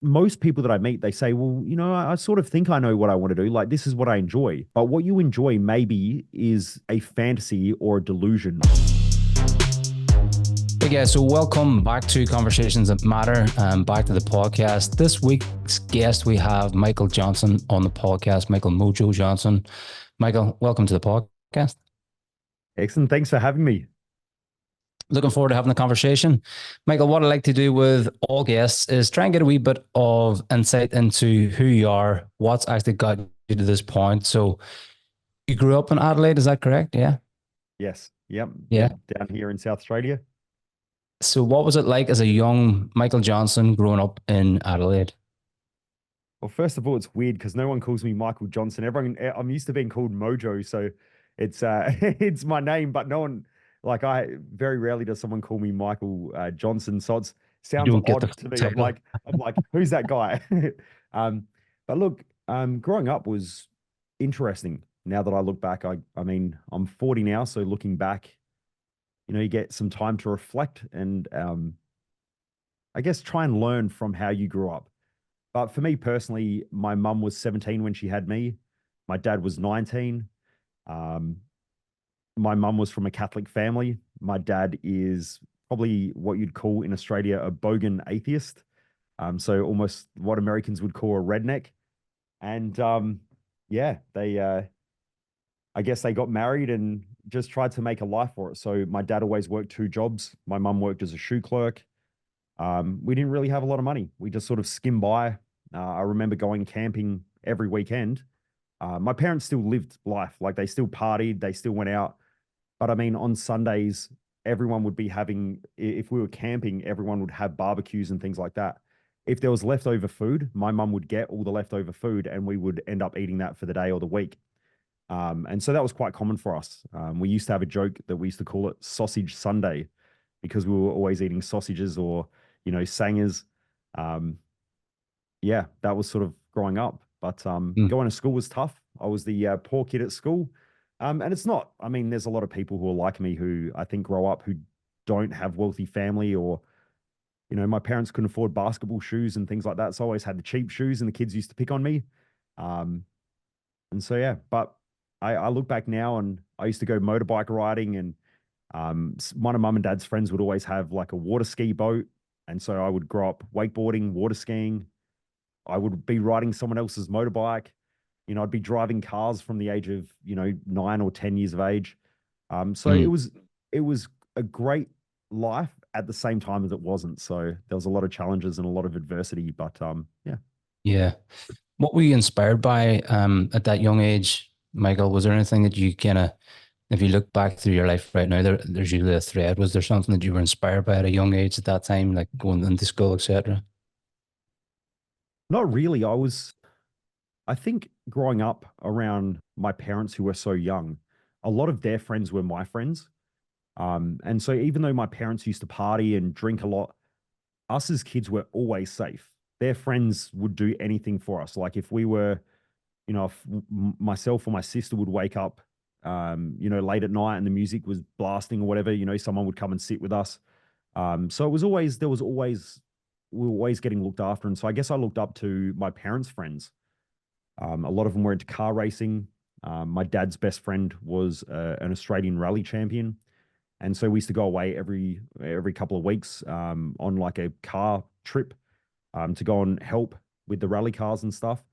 most people that I meet, they say, well, I sort of think I know what I want to do. Like, this is what I enjoy. But what you enjoy maybe is a fantasy or a delusion. Hey guys, so welcome back to Conversations That Matter, back to the podcast. This week's guest, we have Michael Johnson on the podcast, Michael Mojo Johnson. Michael, welcome to the podcast. Excellent. Thanks for having me. Looking forward to having the conversation. Michael, what I like to do with all guests is try and get a wee bit of insight into who you are, what's actually got you to this point. So you grew up in Adelaide, is that correct? Yeah. Yes. Yep. Yeah. Down here in South Australia. So what was it like as a young Michael Johnson growing up in Adelaide? Well, first of all, it's weird because no one calls me Michael Johnson. I'm used to being called Mojo, so it's it's my name, but no one, like, I very rarely does someone call me Michael Johnson. So it You sounds don't get the odd to me. I'm title. like, who's that guy? um, but look, growing up was interesting. Now that I look back, I mean, I'm 40 now, so looking back, you get some time to reflect and I guess try and learn from how you grew up. But for me personally, my mum was 17 when she had me. My dad was 19. Um, my mum was from a Catholic family. My dad is probably what you'd call in Australia a bogan atheist. So almost what Americans would call a redneck. And yeah, I guess they got married and just tried to make a life for it. So my dad always worked two jobs. My mum worked as a shoe clerk. We didn't really have a lot of money. We just sort of skimmed by. I remember going camping every weekend. My parents still lived life. Like, they still partied, they still went out. But I mean, on Sundays, everyone would be having, if we were camping, everyone would have barbecues and things like that. If there was leftover food, my mum would get all the leftover food and we would end up eating that for the day or the week. And so that was quite common for us. We used to have a joke that we used to call it Sausage Sunday because we were always eating sausages or, sangers. Yeah, that was sort of growing up. But Mm. going to school was tough. I was the poor kid at school. And it's not, I mean, there's a lot of people who are like me who I think grow up who don't have wealthy family or, my parents couldn't afford basketball shoes and things like that. So I always had the cheap shoes and the kids used to pick on me. Um, and so, yeah, but I look back now and I used to go motorbike riding and one of mum and dad's friends would always have like a water ski boat. And so I would grow up wakeboarding, water skiing. I would be riding someone else's motorbike. I'd be driving cars from the age of, 9 or 10 years of age. So Mm. it was a great life at the same time as it wasn't. So there was a lot of challenges and a lot of adversity, but yeah. Yeah. What were you inspired by at that young age, Michael? Was there anything that you kind of, if you look back through your life right now, there's usually a thread. Was there something that you were inspired by at a young age at that time, like going into school, etc.? Not really. I think growing up around my parents who were so young, a lot of their friends were my friends. And so even though my parents used to party and drink a lot, us as kids were always safe. Their friends would do anything for us. Like if we were, if myself or my sister would wake up, late at night and the music was blasting or whatever, someone would come and sit with us. So we were always getting looked after. And so I guess I looked up to my parents' friends. A lot of them were into car racing. My dad's best friend was an Australian rally champion. And so we used to go away every couple of weeks on like a car trip to go and help with the rally cars and stuff.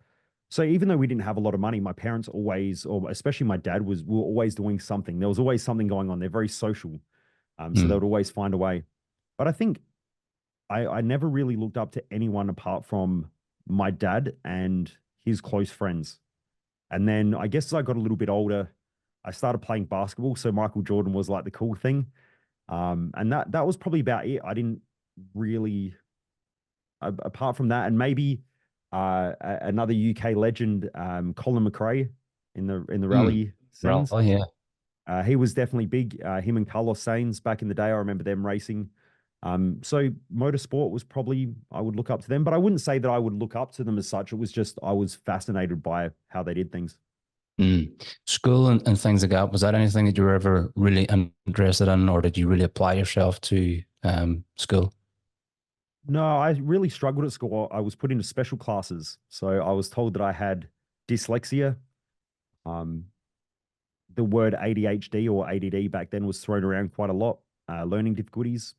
So even though we didn't have a lot of money, my parents always, or especially my dad, were always doing something. There was always something going on. They're very social. So they Mm. would always find a way. But I think I never really looked up to anyone apart from my dad and his close friends. And then I guess as I got a little bit older, I started playing basketball. So Michael Jordan was like the cool thing. And that was probably about it. I didn't really, apart from that, and maybe another UK legend, Colin McRae in the Mm. rally Well, scenes. yeah. He was definitely big. Him and Carlos Sainz back in the day, I remember them racing. So motorsport was probably, I would look up to them, but I wouldn't say that I would look up to them as such. It was just I was fascinated by how they did things. Mm. School and things like that. Was that anything that you were ever really interested in, or did you really apply yourself to school? No, I really struggled at school. I was put into special classes. So I was told that I had dyslexia. Um, the word ADHD or ADD back then was thrown around quite a lot, learning difficulties.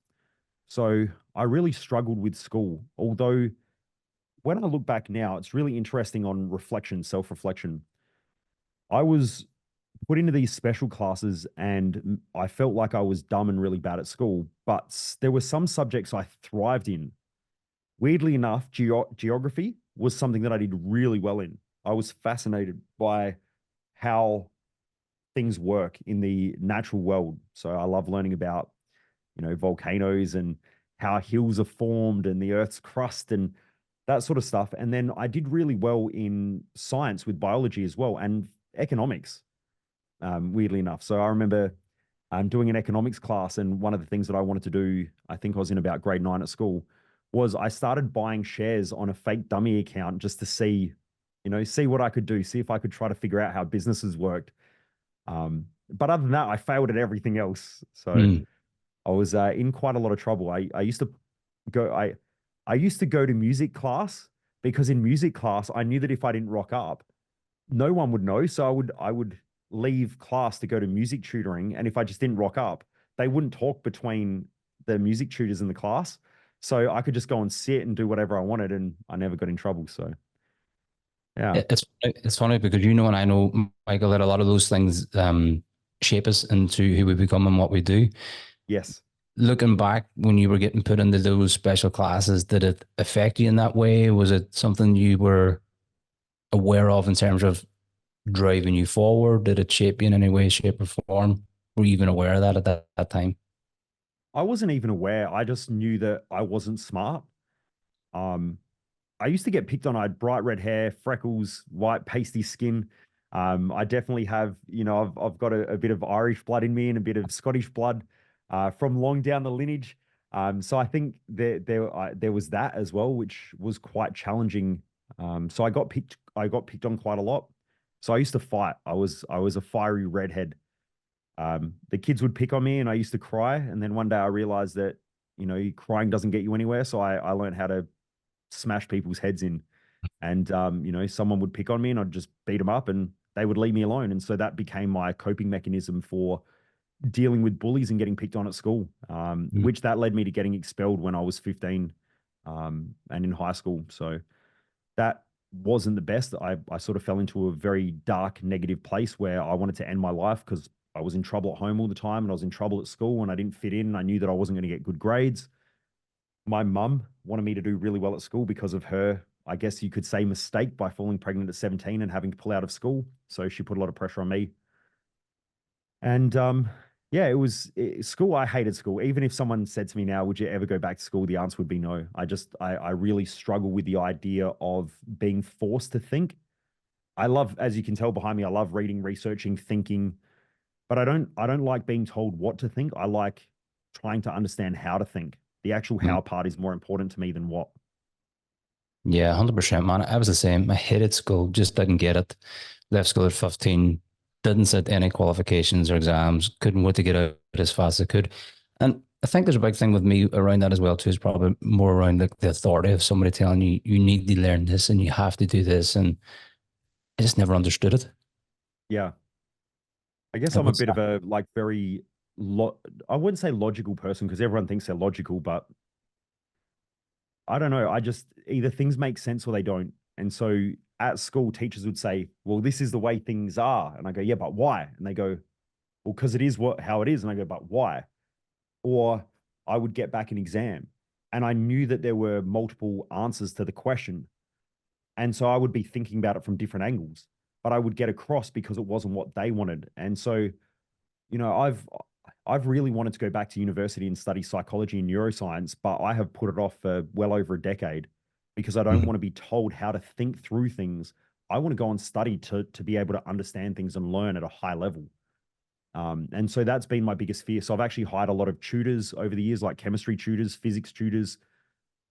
So I really struggled with school. Although when I look back now, it's really interesting on reflection, self reflection. I was put into these special classes and I felt like I was dumb and really bad at school, but there were some subjects I thrived in. Weirdly enough, geography was something that I did really well in. I was fascinated by how things work in the natural world. So I love learning about, volcanoes and how hills are formed and the Earth's crust and that sort of stuff. And then I did really well in science with biology as well and economics, weirdly enough. So I remember doing an economics class, and one of the things that I wanted to do, I think I was in about grade 9 at school, was I started buying shares on a fake dummy account just to see, see what I could do, see if I could try to figure out how businesses worked. But other than that, I failed at everything else. So Mm. I was in quite a lot of trouble. I used to go I used to go to music class because in music class I knew that if I didn't rock up, no one would know. So I would leave class to go to music tutoring, and if I just didn't rock up, they wouldn't talk between the music tutors in the class. So I could just go and sit and do whatever I wanted, and I never got in trouble. So yeah, It's funny because you know, and I know, Michael, that a lot of those things shape us into who we become and what we do. yes. Looking back, when you were getting put into those special classes, did it affect you in that way? Was it something you were aware of in terms of driving you forward? Did it shape you in any way, shape, or form? Were you even aware of that at that time? I wasn't even aware. I just knew that I wasn't smart. Um, I used to get picked on. I had bright red hair, freckles, white pasty skin. I definitely have, I've got a bit of Irish blood in me and a bit of Scottish blood from long down the lineage. So I think there was that as well, which was quite challenging. So I got picked on quite a lot. So I used to fight. I was a fiery redhead. The kids would pick on me, and I used to cry. And then one day I realized that crying doesn't get you anywhere. So I learned how to smash people's heads in. And someone would pick on me and I'd just beat them up and they would leave me alone. And so that became my coping mechanism for dealing with bullies and getting picked on at school, Mm. which that led me to getting expelled when I was 15 and in high school. So that wasn't the best. I sort of fell into a very dark, negative place where I wanted to end my life because I was in trouble at home all the time and I was in trouble at school and I didn't fit in. I knew that I wasn't going to get good grades. My mum wanted me to do really well at school because of her, I guess you could say, mistake by falling pregnant at 17 and having to pull out of school. So she put a lot of pressure on me. And yeah, school. I hated school. Even if someone said to me now, would you ever go back to school? The answer would be no. I really struggle with the idea of being forced to think. I love, as you can tell behind me, I love reading, researching, thinking, but I don't like being told what to think. I like trying to understand how to think. The actual Mm. how part is more important to me than what. Yeah, 100%, man. I was the same. I hated school, just didn't get it. Left school at 15, didn't set any qualifications or exams, couldn't wait to get out as fast as I could. And I think there's a big thing with me around that as well, too, is probably more around the authority of somebody telling you, you need to learn this and you have to do this. And I just never understood it. Yeah. I guess It I'm a was, bit of a like very I wouldn't say logical person because everyone thinks they're logical, but I don't know. I just either things make sense or they don't. And so at school, teachers would say, "Well, this is the way things are," and I go, "Yeah, but why?" And they go, "Well, because it is how it is," and I go, "But why?" Or I would get back an exam, and I knew that there were multiple answers to the question, and so I would be thinking about it from different angles, but I would get across because it wasn't what they wanted, and so you know, I've really wanted to go back to university and study psychology and neuroscience, but I have put it off for well over a decade because I don't Mhm. want to be told how to think through things. I want to go and study to be able to understand things and learn at a high level. And so that's been my biggest fear. So I've actually hired a lot of tutors over the years, like chemistry tutors, physics tutors,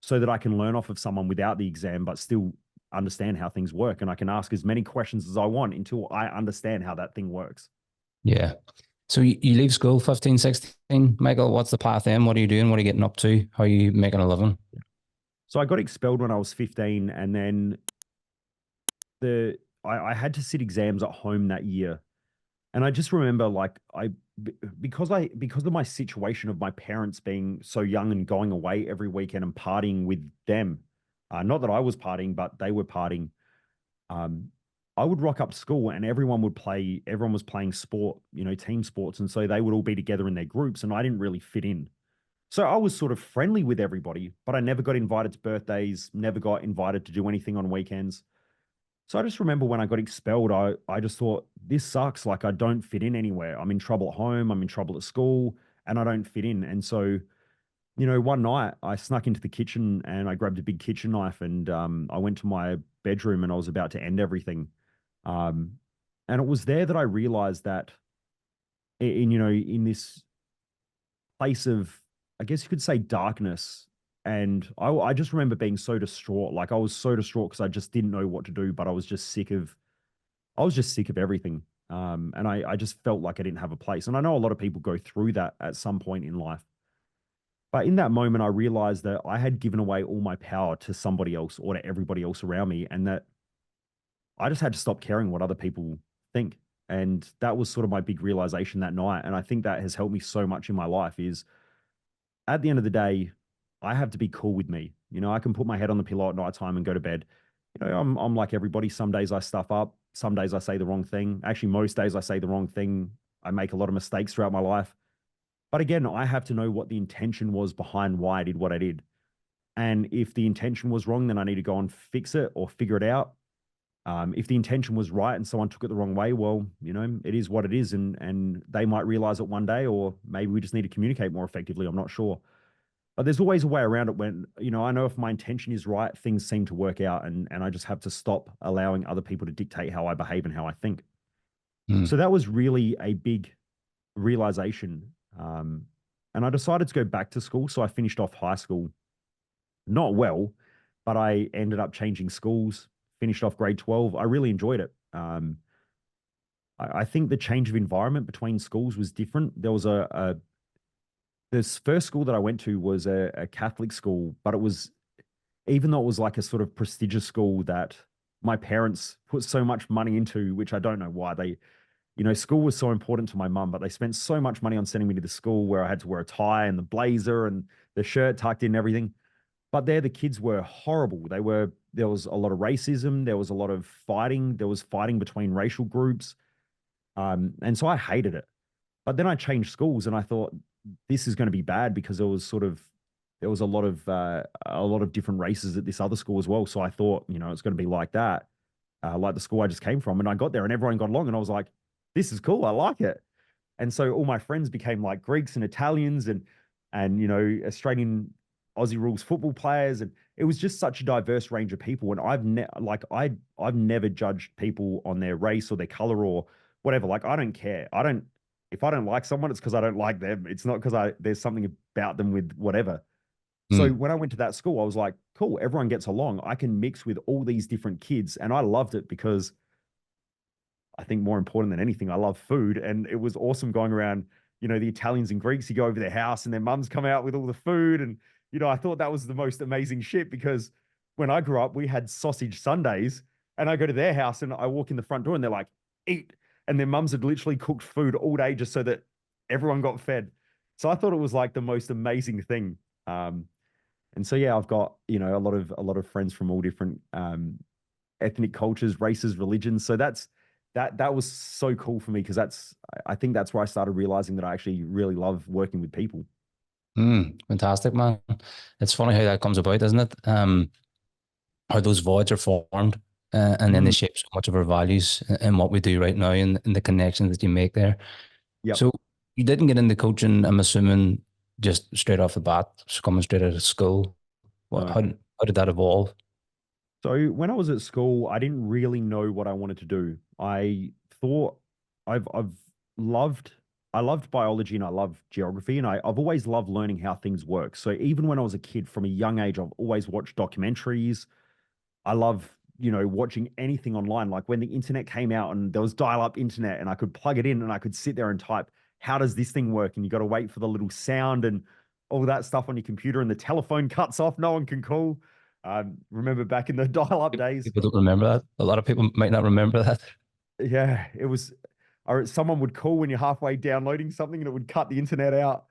so that I can learn off of someone without the exam, but still understand how things work. And I can ask as many questions as I want until I understand how that thing works. Yeah. So you leave school 15, 16, Michael. What's the path then? What are you doing? What are you getting up to? How are you making a living? So I got expelled when I was 15, and then I had to sit exams at home that year. And I just remember like because of my situation of my parents being so young and going away every weekend and partying with them. Not that I was partying, but they were partying. Um, I would rock up to school and everyone was playing sport, team sports. And so they would all be together in their groups and I didn't really fit in. So I was sort of friendly with everybody, but I never got invited to birthdays, never got invited to do anything on weekends. So I just remember when I got expelled, I just thought, this sucks. Like I don't fit in anywhere. I'm in trouble at home, I'm in trouble at school, and I don't fit in. And so, one night I snuck into the kitchen and I grabbed a big kitchen knife and I went to my bedroom and I was about to end everything. Um, and it was there that I realized that in this place of, I guess you could say, darkness. And I just remember being so distraught. Like I was so distraught because I just didn't know what to do, but I was just sick of everything. And I just felt like I didn't have a place. And I know a lot of people go through that at some point in life. But in that moment, I realized that I had given away all my power to somebody else or to everybody else around me, and that I just had to stop caring what other people think. And that was sort of my big realization that night. And I think that has helped me so much in my life is at the end of the day, I have to be cool with me. I can put my head on the pillow at night time and go to bed. I'm like everybody. Some days I stuff up. Some days I say the wrong thing. Actually, most days I say the wrong thing. I make a lot of mistakes throughout my life. But again, I have to know what the intention was behind why I did what I did. And if the intention was wrong, then I need to go and fix it or figure it out. If the intention was right and someone took it the wrong way, well, it is what it is. And they might realize it one day, or maybe we just need to communicate more effectively. I'm not sure. But there's always a way around it when, I know if my intention is right, things seem to work out and I just have to stop allowing other people to dictate how I behave and how I think. Mm. So that was really a big realization. And I decided to go back to school. So I finished off high school, not well, but I ended up changing schools, finished off grade 12. I really enjoyed it. I think the change of environment between schools was different. There was this first school that I went to was a Catholic school, but it was, even though it was like a sort of prestigious school that my parents put so much money into, which I don't know why school was so important to my mum, but they spent so much money on sending me to the school where I had to wear a tie and the blazer and the shirt tucked in and everything. But there, the kids were horrible. There was a lot of racism. There was a lot of fighting. There was fighting between racial groups. And so I hated it. But then I changed schools and I thought this is going to be bad because there was a lot of different races at this other school as well. So I thought, it's going to be like that, like the school I just came from. And I got there and everyone got along and I was like, this is cool. I like it. And so all my friends became like Greeks and Italians and Australian Aussie rules football players. And it was just such a diverse range of people. And I've never judged people on their race or their color or whatever. Like, I don't care. If I don't like someone, it's because I don't like them. It's not because there's something about them with whatever. So Mm. when I went to that school, I was like, cool, everyone gets along. I can mix with all these different kids. And I loved it because I think more important than anything, I love food. And it was awesome going around, the Italians and Greeks, you go over their house and their mums come out with all the food. And, I thought that was the most amazing shit because when I grew up, we had sausage Sundays and I go to their house and I walk in the front door and they're like, eat. And their mums had literally cooked food all day just so that everyone got fed. So I thought it was like the most amazing thing. And so, yeah, I've got, a lot of friends from all different ethnic cultures, races, religions. So that was so cool for me because I think that's where I started realizing that I actually really love working with people. Fantastic, man. It's funny how that comes about, isn't it? How those voids are formed and then they Mm, shape so much of our values and what we do right now and the connections that you make there. yep. So you didn't get into coaching, I'm assuming, just straight off the bat, just coming straight out of school. What, No. how did that evolve? So when I was at school, I didn't really know what I wanted to do. I thought I've loved I loved biology and I love geography and I've always loved learning how things work. So even when I was a kid, from a young age, I've always watched documentaries. I love, watching anything online. Like when the internet came out and there was dial-up internet and I could plug it in and I could sit there and type, how does this thing work? And you got to wait for the little sound and all that stuff on your computer and the telephone cuts off, no one can call. Remember back in the dial-up days? People don't remember that. A lot of people might not remember that. Yeah, it was, or someone would call when you're halfway downloading something and it would cut the internet out.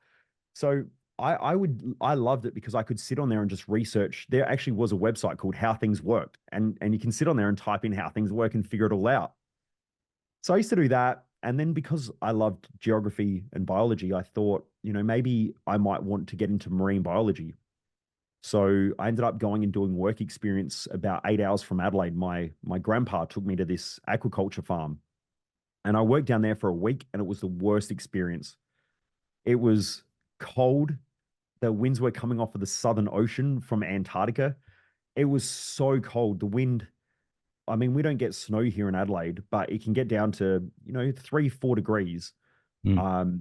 So I loved it because I could sit on there and just research. There actually was a website called How Things Worked, and you can sit on there and type in how things work and figure it all out. So I used to do that. And then because I loved geography and biology, I thought, maybe I might want to get into marine biology. So I ended up going and doing work experience about 8 hours from Adelaide. My grandpa took me to this aquaculture farm, and I worked down there for a week, and it was the worst experience. It was cold. The winds were coming off of the Southern Ocean from Antarctica. It was so cold. The wind, I mean, we don't get snow here in Adelaide, but it can get down to, 3, 4 degrees. Mm.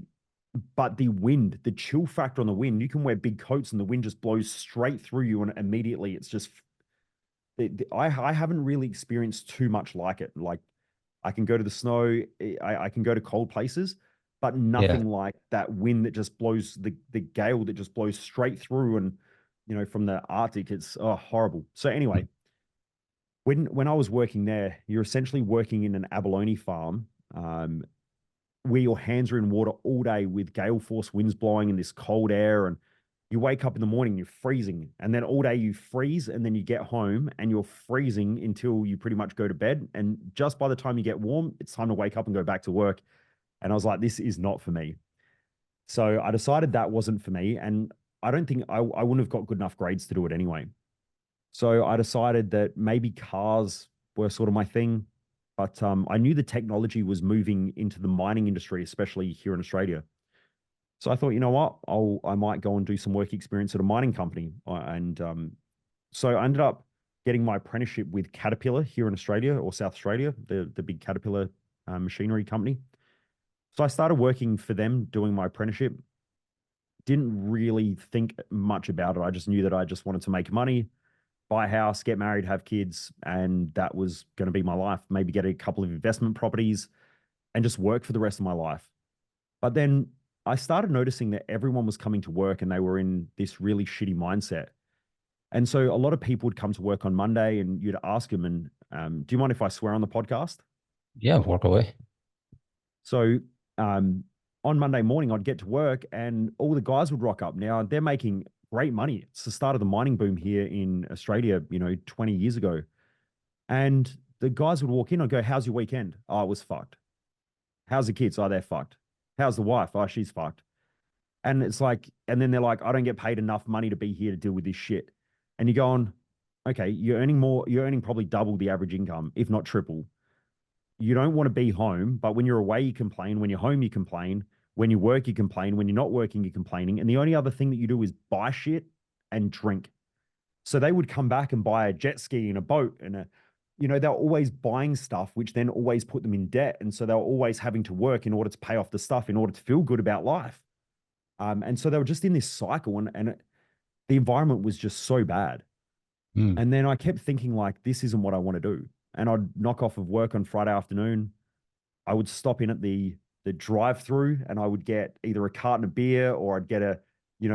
But the wind, the chill factor on the wind, you can wear big coats and the wind just blows straight through you. And immediately it's just, I haven't really experienced too much like it. Like I can go to the snow, I can go to cold places, but Yeah. nothing like that wind that just blows the gale that just blows straight through. And, from the Arctic, it's horrible. So anyway, when I was working there, you're essentially working in an abalone farm, where your hands are in water all day with gale force winds blowing in this cold air. And you wake up in the morning, you're freezing. And then all day you freeze. And then you get home and you're freezing until you pretty much go to bed. And just by the time you get warm, it's time to wake up and go back to work. And I was like, this is not for me. So I decided that wasn't for me. And I don't think I wouldn't have got good enough grades to do it anyway. So I decided that maybe cars were sort of my thing. But I knew the technology was moving into the mining industry, especially here in Australia. So I thought, you know what, I might go and do some work experience at a mining company. And so I ended up getting my apprenticeship with Caterpillar here in Australia, or South Australia, the big Caterpillar machinery company. So I started working for them doing my apprenticeship. Didn't really think much about it. I just knew that I just wanted to make money, buy a house, get married, have kids, and that was going to be my life. Maybe get a couple of investment properties and just work for the rest of my life. But then I started noticing that everyone was coming to work and they were in this really shitty mindset. And so a lot of people would come to work on Monday and you'd ask them, and do you mind if I swear on the podcast? Yeah, walk away. So um, on Monday morning, I'd get to work and all the guys would rock up. Now they're making great money. It's the start of the mining boom here in Australia, 20 years ago. And the guys would walk in and go, how's your weekend? Oh, it was fucked. How's the kids? Oh, they're fucked. How's the wife? Oh, she's fucked. And it's like, and then they're like, I don't get paid enough money to be here to deal with this shit. And you're going, okay, you're earning more, you're earning probably double the average income, if not triple. You don't want to be home, but when you're away, you complain. When you're home, you complain. When you work, you complain. When you're not working, you're complaining. And the only other thing that you do is buy shit and drink. So they would come back and buy a jet ski and a boat and they're always buying stuff, which then always put them in debt. And so they were always having to work in order to pay off the stuff, in order to feel good about life. And so they were just in this cycle, and the environment was just so bad. Mm. And then I kept thinking, like, this isn't what I want to do. And I'd knock off of work on Friday afternoon. I would stop in at the drive-through and I would get either a carton of beer, or I'd get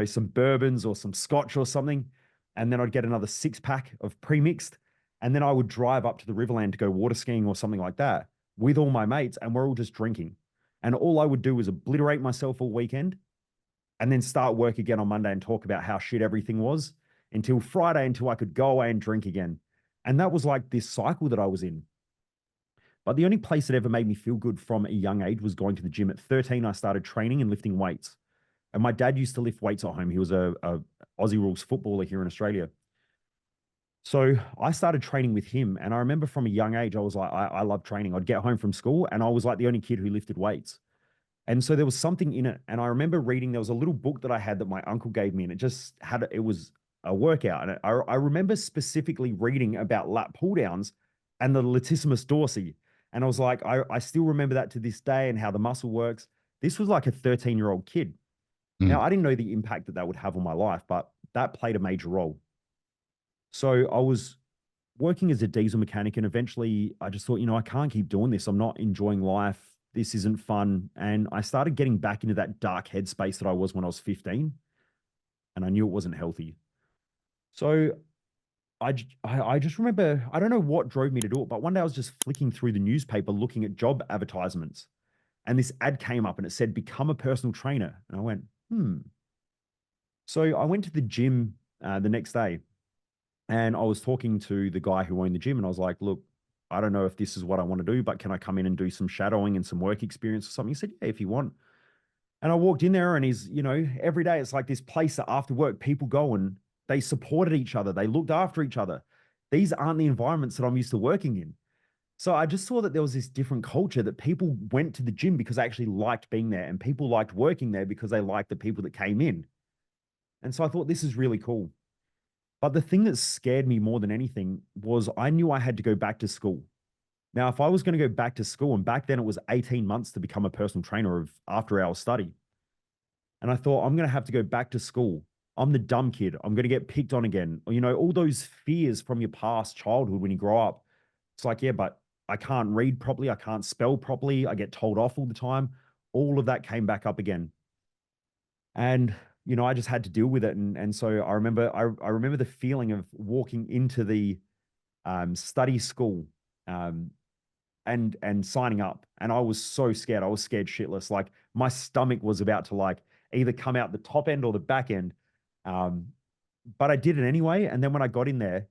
some bourbons or some scotch or something. And then I'd get another 6-pack of pre-mixed. And then I would drive up to the Riverland to go water skiing or something like that with all my mates. And we're all just drinking. And all I would do was obliterate myself all weekend and then start work again on Monday and talk about how shit everything was until Friday, until I could go away and drink again. And that was like this cycle that I was in. But the only place that ever made me feel good from a young age was going to the gym. At 13, I started training and lifting weights. And my dad used to lift weights at home. He was a Aussie rules footballer here in Australia. So I started training with him. And I remember from a young age, I was like, I love training. I'd get home from school and I was like the only kid who lifted weights. And so there was something in it. And I remember reading, there was a little book that I had that my uncle gave me, and it was a workout. And I remember specifically reading about lat pull downs and the latissimus dorsi. And I was like, I still remember that to this day and how the muscle works. This was like a 13-year-old kid. Now, I didn't know the impact that would have on my life, but that played a major role. So I was working as a diesel mechanic, and eventually I just thought, I can't keep doing this. I'm not enjoying life. This isn't fun. And I started getting back into that dark headspace that I was when I was 15, and I knew it wasn't healthy. So I just remember, I don't know what drove me to do it, but one day I was just flicking through the newspaper looking at job advertisements, and this ad came up and it said, become a personal trainer. And I went, hmm. So I went to the gym the next day, and I was talking to the guy who owned the gym, and I was like, look, I don't know if this is what I want to do, but can I come in and do some shadowing and some work experience or something? He said, yeah, if you want. And I walked in there, and every day it's like this place that after work people go and they supported each other. They looked after each other. These aren't the environments that I'm used to working in. So I just saw that there was this different culture, that people went to the gym because they actually liked being there, and people liked working there because they liked the people that came in. And so I thought, this is really cool. But the thing that scared me more than anything was I knew I had to go back to school. Now, if I was going to go back to school, and back then it was 18 months to become a personal trainer of after hours study. And I thought, I'm going to have to go back to school. I'm the dumb kid. I'm going to get picked on again. All those fears from your past childhood when you grow up. It's like, yeah, but I can't read properly. I can't spell properly. I get told off all the time. All of that came back up again. And, I just had to deal with it. And so I remember the feeling of walking into the study school and signing up. And I was so scared. I was scared shitless. Like my stomach was about to like either come out the top end or the back end. But I did it anyway. And then when I got in there,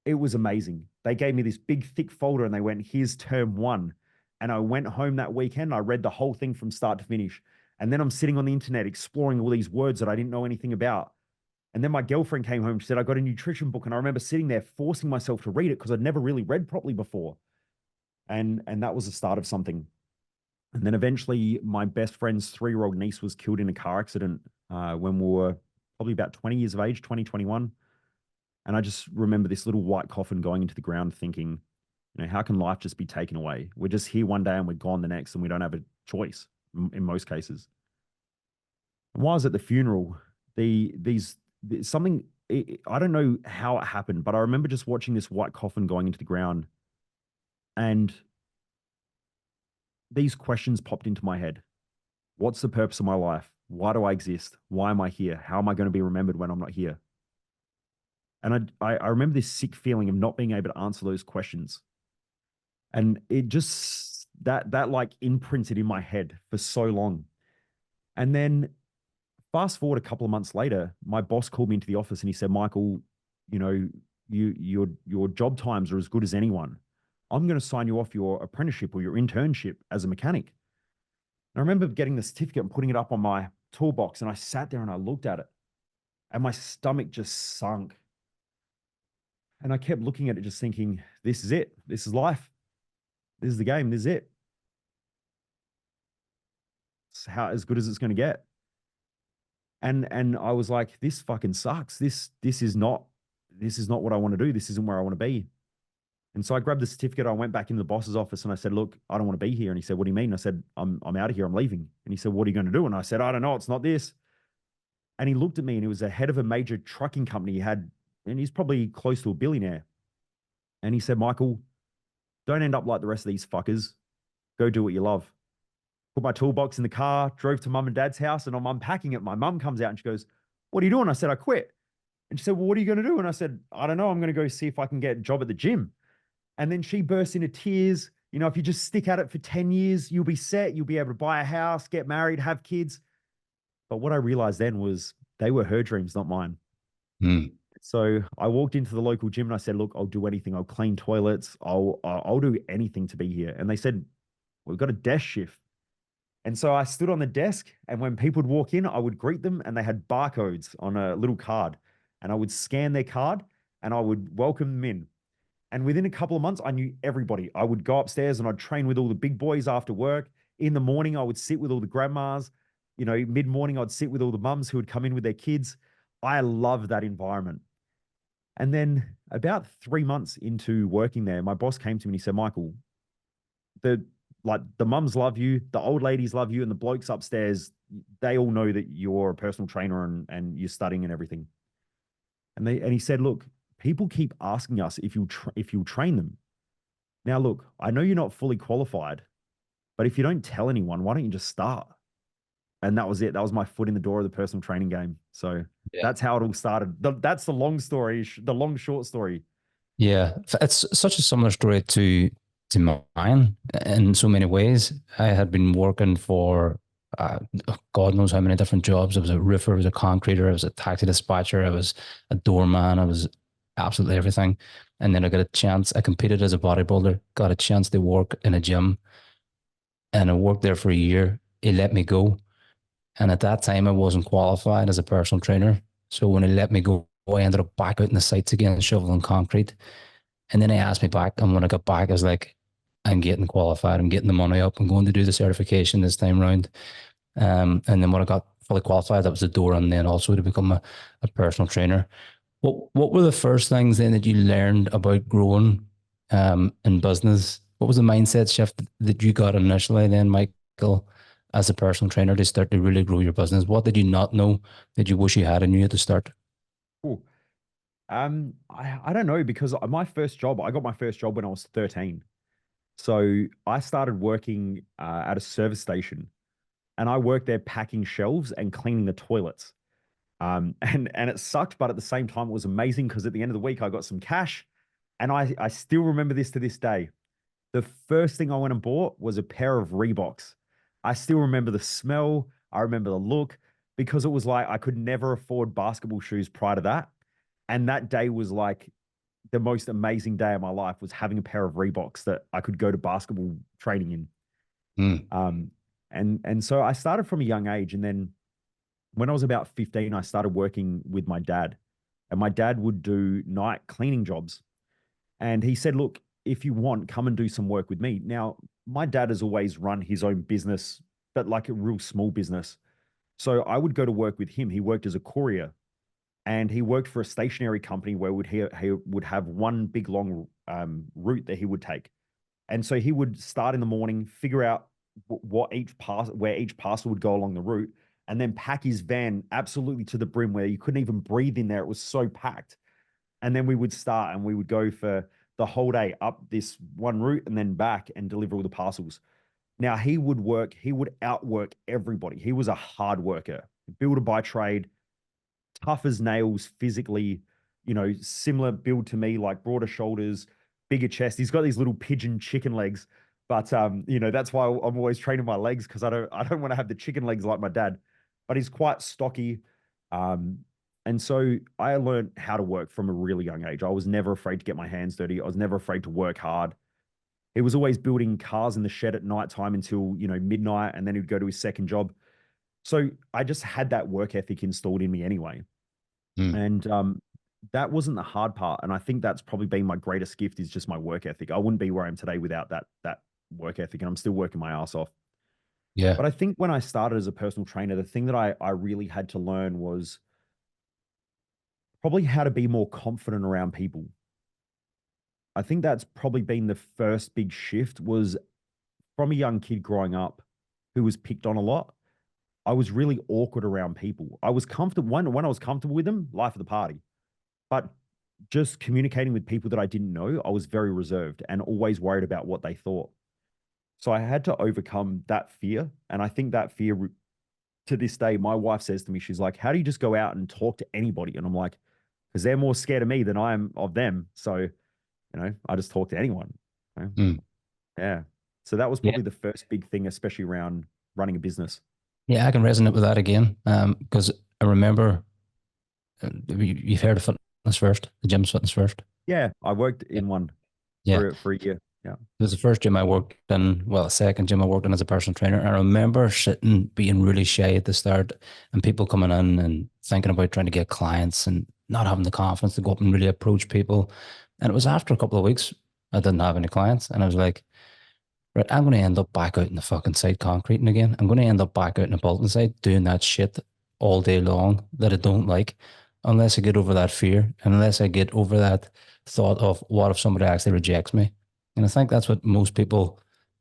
it was amazing. They gave me this big, thick folder and they went, here's term one. And I went home that weekend. I read the whole thing from start to finish. And then I'm sitting on the internet exploring all these words that I didn't know anything about. And then my girlfriend came home. She said, I got a nutrition book. And I remember sitting there forcing myself to read it because I'd never really read properly before. And that was the start of something. And then eventually my best friend's 3-year-old niece was killed in a car accident when we were probably about 20 years of age, 2021. And I just remember this little white coffin going into the ground thinking, how can life just be taken away? We're just here one day and we're gone the next, and we don't have a choice in most cases. And while I was at the funeral, something, I don't know how it happened, but I remember just watching this white coffin going into the ground, and these questions popped into my head. What's the purpose of my life? Why do I exist? Why am I here? How am I going to be remembered when I'm not here? And I remember this sick feeling of not being able to answer those questions. And it just, that like imprinted in my head for so long. And then fast forward a couple of months later, my boss called me into the office and he said, Michael, your job times are as good as anyone. I'm going to sign you off your apprenticeship or your internship as a mechanic. And I remember getting the certificate and putting it up on my toolbox, and I sat there and I looked at it, and my stomach just sunk. And I kept looking at it, just thinking, this is it. This is life. This is the game. This is it. It's as good as it's going to get. And I was like, this fucking sucks. This is not what I want to do. This isn't where I want to be. And so I grabbed the certificate. I went back into the boss's office and I said, look, I don't want to be here. And he said, what do you mean? I said, I'm out of here. I'm leaving. And he said, what are you going to do? And I said, I don't know. It's not this. And he looked at me, and he was the head of a major trucking company. And he's probably close to a billionaire. And he said, Michael, don't end up like the rest of these fuckers. Go do what you love. Put my toolbox in the car, drove to mum and dad's house, and I'm unpacking it. My mum comes out and she goes, what are you doing? I said, I quit. And she said, well, what are you going to do? And I said, I don't know. I'm going to go see if I can get a job at the gym. And then she burst into tears. If you just stick at it for 10 years, you'll be set. You'll be able to buy a house, get married, have kids. But what I realized then was they were her dreams, not mine. Mm. So I walked into the local gym and I said, look, I'll do anything. I'll clean toilets. I'll do anything to be here. And they said, we've got a desk shift. And so I stood on the desk, and when people would walk in, I would greet them, and they had barcodes on a little card, and I would scan their card and I would welcome them in. And within a couple of months, I knew everybody. I would go upstairs and I'd train with all the big boys after work. In the morning, I would sit with all the grandmas. Mid-morning, I'd sit with all the mums who would come in with their kids. I loved that environment. And then about 3 months into working there, my boss came to me and he said, Michael, the mums love you, the old ladies love you, and the blokes upstairs, they all know that you're a personal trainer and you're studying and everything. And he said, look, people keep asking us if you'll train them. Now, look, I know you're not fully qualified, but if you don't tell anyone, why don't you just start? and that was it. That was my foot in the door of the personal training game. So Yeah. that's how it all started. That's the long story, the long short story. Yeah, it's such a similar story to mine in so many ways. I had been working for God knows how many different jobs. I was a roofer, I was a concreter, I was a taxi dispatcher, I was a doorman, I was absolutely everything. And then I got a chance. I competed as a bodybuilder, got a chance to work in a gym, and I worked there for a year. He let me go, and at that time I wasn't qualified as a personal trainer. So when he let me go, I ended up back out in the sites again, shoveling concrete. And then he asked me back, and when I got back, I was like, I'm getting qualified. I'm getting the money up. I'm going to do the certification this time round. And then when I got fully qualified, that was the door, and then also to become a personal trainer. What were the first things then that you learned about growing in business? What was the mindset shift that you got initially then, Michael, as a personal trainer to start to really grow your business? What did you not know that you wish you had and knew at the start? Cool. I don't know because my first job, I got my first job when I was 13. So I started working at a service station, and I worked there packing shelves and cleaning the toilets. And it sucked, but at the same time, it was amazing because at the end of the week, I got some cash, and I still remember this to this day. The first thing I went and bought was a pair of Reeboks. I still remember the smell. I remember the look because it was like I could never afford basketball shoes prior to that. And that day was like the most amazing day of my life was having a pair of Reeboks that I could go to basketball training in. Mm, Um, and so I started from a young age. And then when I was about 15, I started working with my dad. And my dad would do night cleaning jobs. And he said, look, if you want, come and do some work with me. Now, my dad has always run his own business, but like a real small business. So I would go to work with him. He worked as a courier, and he worked for a stationery company where he would have one big long route that he would take. And so he would start in the morning, figure out where each parcel would go along the route, and then pack his van absolutely to the brim where you couldn't even breathe in there. It was so packed. And then we would start and we would go for the whole day up this one route and then back and deliver all the parcels. Now he would outwork everybody. He was a hard worker, builder by trade, tough as nails physically, similar build to me, like broader shoulders, bigger chest. He's got these little pigeon chicken legs, but that's why I'm always training my legs because I don't want to have the chicken legs like my dad. But he's quite stocky. Um, and so I learned how to work from a really young age. I was never afraid to get my hands dirty. I was never afraid to work hard. He was always building cars in the shed at night time until, midnight, and then he'd go to his second job. So I just had that work ethic installed in me anyway. mm. And that wasn't the hard part. And I think that's probably been my greatest gift is just my work ethic. I wouldn't be where I am today without that work ethic, and I'm still working my ass off. Yeah. But I think when I started as a personal trainer, the thing that I really had to learn was probably how to be more confident around people. I think that's probably been the first big shift was from a young kid growing up who was picked on a lot. I was really awkward around people. I was comfortable when I was comfortable with them, life of the party. But just communicating with people that I didn't know, I was very reserved and always worried about what they thought. So I had to overcome that fear. And I think that fear to this day, my wife says to me, she's like, how do you just go out and talk to anybody? And I'm like, because they're more scared of me than I am of them. So, I just talk to anyone. Mm. Yeah. So that was Yeah. probably the first big thing, especially around running a business. Yeah, I can resonate with that again. Because I remember you've heard of fitness first, the gym's fitness first. Yeah. I worked Yeah. in one Yeah. for a year. Yeah. It was the first gym I worked in, well, the second gym I worked in as a personal trainer. I remember sitting, being really shy at the start, and people coming in and thinking about trying to get clients and not having the confidence to go up and really approach people. And it was after a couple of weeks, I didn't have any clients. And I was like, right, I'm going to end up back out in the fucking site concreting again. I'm going to end up back out in the Bolton site doing that shit all day long that I don't like, unless I get over that fear, and unless I get over that thought of what if somebody actually rejects me. And I think that's what most people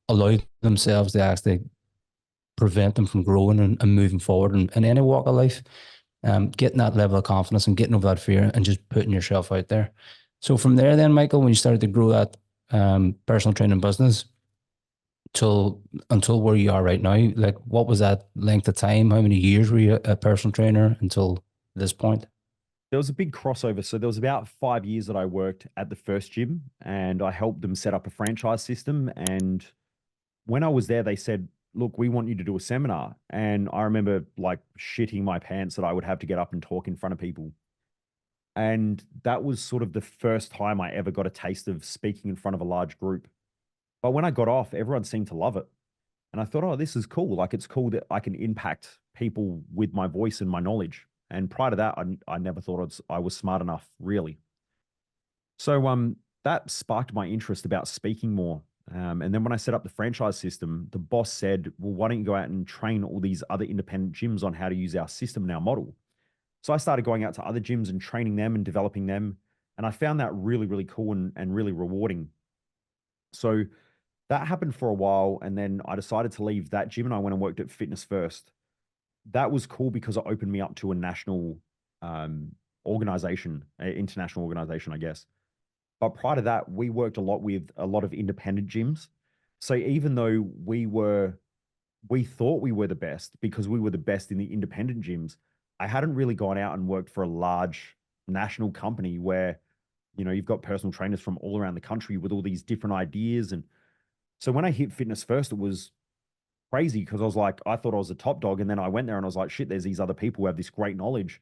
allow themselves to actually prevent them from growing and moving forward in any walk of life. Getting that level of confidence and getting over that fear and just putting yourself out there. So from there, then, Michael, when you started to grow that personal training business, till until where you are right now? Like, what was that length of time? How many years were you a personal trainer until this point? There was a big crossover. So there was about 5 years that I worked at the first gym and I helped them set up a franchise system. And when I was there, they said, look, we want you to do a seminar. And I remember like shitting my pants that I would have to get up and talk in front of people. And that was sort of the first time I ever got a taste of speaking in front of a large group. But when I got off, everyone seemed to love it. And I thought, oh, this is cool. Like, it's cool that I can impact people with my voice and my knowledge. And prior to that, I never thought I was smart enough, really. So that sparked my interest about speaking more. And then when I set up the franchise system, the boss said, well, why don't you go out and train all these other independent gyms on how to use our system and our model? So I started going out to other gyms and training them and developing them. And I found that really, really cool and really rewarding. So that happened for a while. And then I decided to leave that gym and I went and worked at Fitness First. That was cool because it opened me up to a national organization, an international organization, I guess. But prior to that, we worked a lot with a lot of independent gyms. So even though we thought we were the best because we were the best in the independent gyms, I hadn't really gone out and worked for a large national company where, you know, you've got personal trainers from all around the country with all these different ideas. And so when I hit Fitness First, it was crazy because I was like, I thought I was a top dog. And then I went there and I was like, shit, there's these other people who have this great knowledge.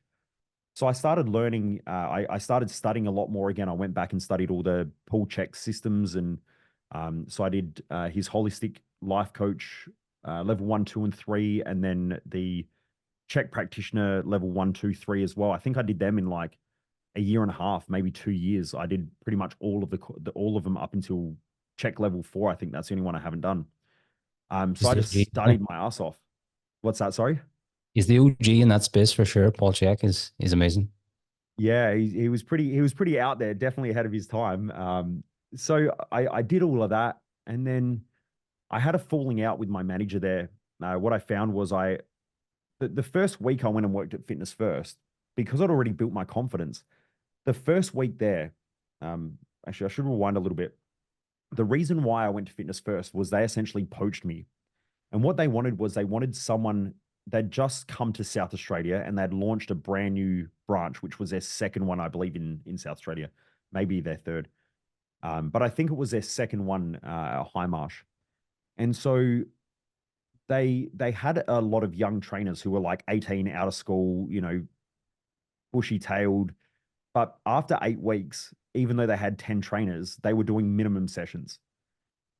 So I started learning, I started studying a lot more again. I went back and studied all the Paul Check systems. And so I did his holistic life coach level 1, 2, and 3, and then the Check practitioner level 1, 2, 3 as well. I think I did them in like a year and a half, maybe 2 years. I did pretty much all of all of them up until Check level 4. I think that's the only one I haven't done. So Is I the just OG, studied my ass off. What's that? Sorry. he's the OG in that space for sure. Paul Check is amazing. Yeah, he was pretty out there, definitely ahead of his time. So I did all of that, and then I had a falling out with my manager there. What I found was the first week I went and worked at Fitness First because I'd already built my confidence. The first week there, actually I should rewind a little bit. The reason why I went to Fitness First was they essentially poached me. And what they wanted was they wanted someone. They'd just come to South Australia and they'd launched a brand new branch, which was their second one, I believe, in South Australia, maybe their third. But I think it was their second one, High Marsh. And so they had a lot of young trainers who were like 18 out of school, you know, bushy tailed. But after 8 weeks, even though they had 10 trainers, they were doing minimum sessions.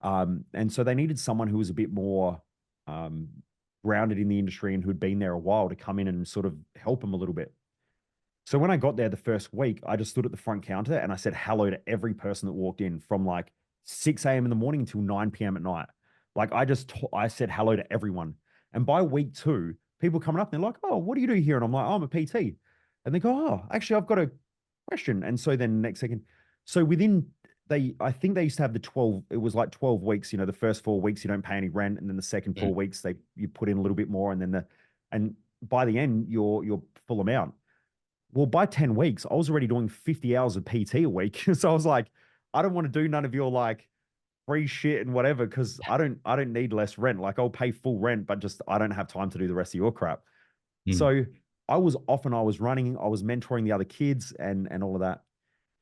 And so they needed someone who was a bit more um, grounded in the industry and who'd been there a while to come in and sort of help them a little bit. So when I got there the first week, I just stood at the front counter and I said hello to every person that walked in from like 6 a.m. in the morning until 9 p.m. at night. Like I said hello to everyone. And by week 2, people coming up and they're like, oh, what do you do here? And I'm like, oh, I'm a PT. And they go, oh, actually, I've got a question. And so then next second, so within I think they used to have the 12, it was like 12 weeks, you know, the first 4 weeks, you don't pay any rent. And then the second 4 weeks, you put in a little bit more. And then and by the end, you're full amount. Well, by 10 weeks, I was already doing 50 hours of PT a week. So I was like, I don't want to do none of your like free shit and whatever, because I don't need less rent. Like I'll pay full rent, but just I don't have time to do the rest of your crap. Mm. So I was off and I was running, I was mentoring the other kids and all of that.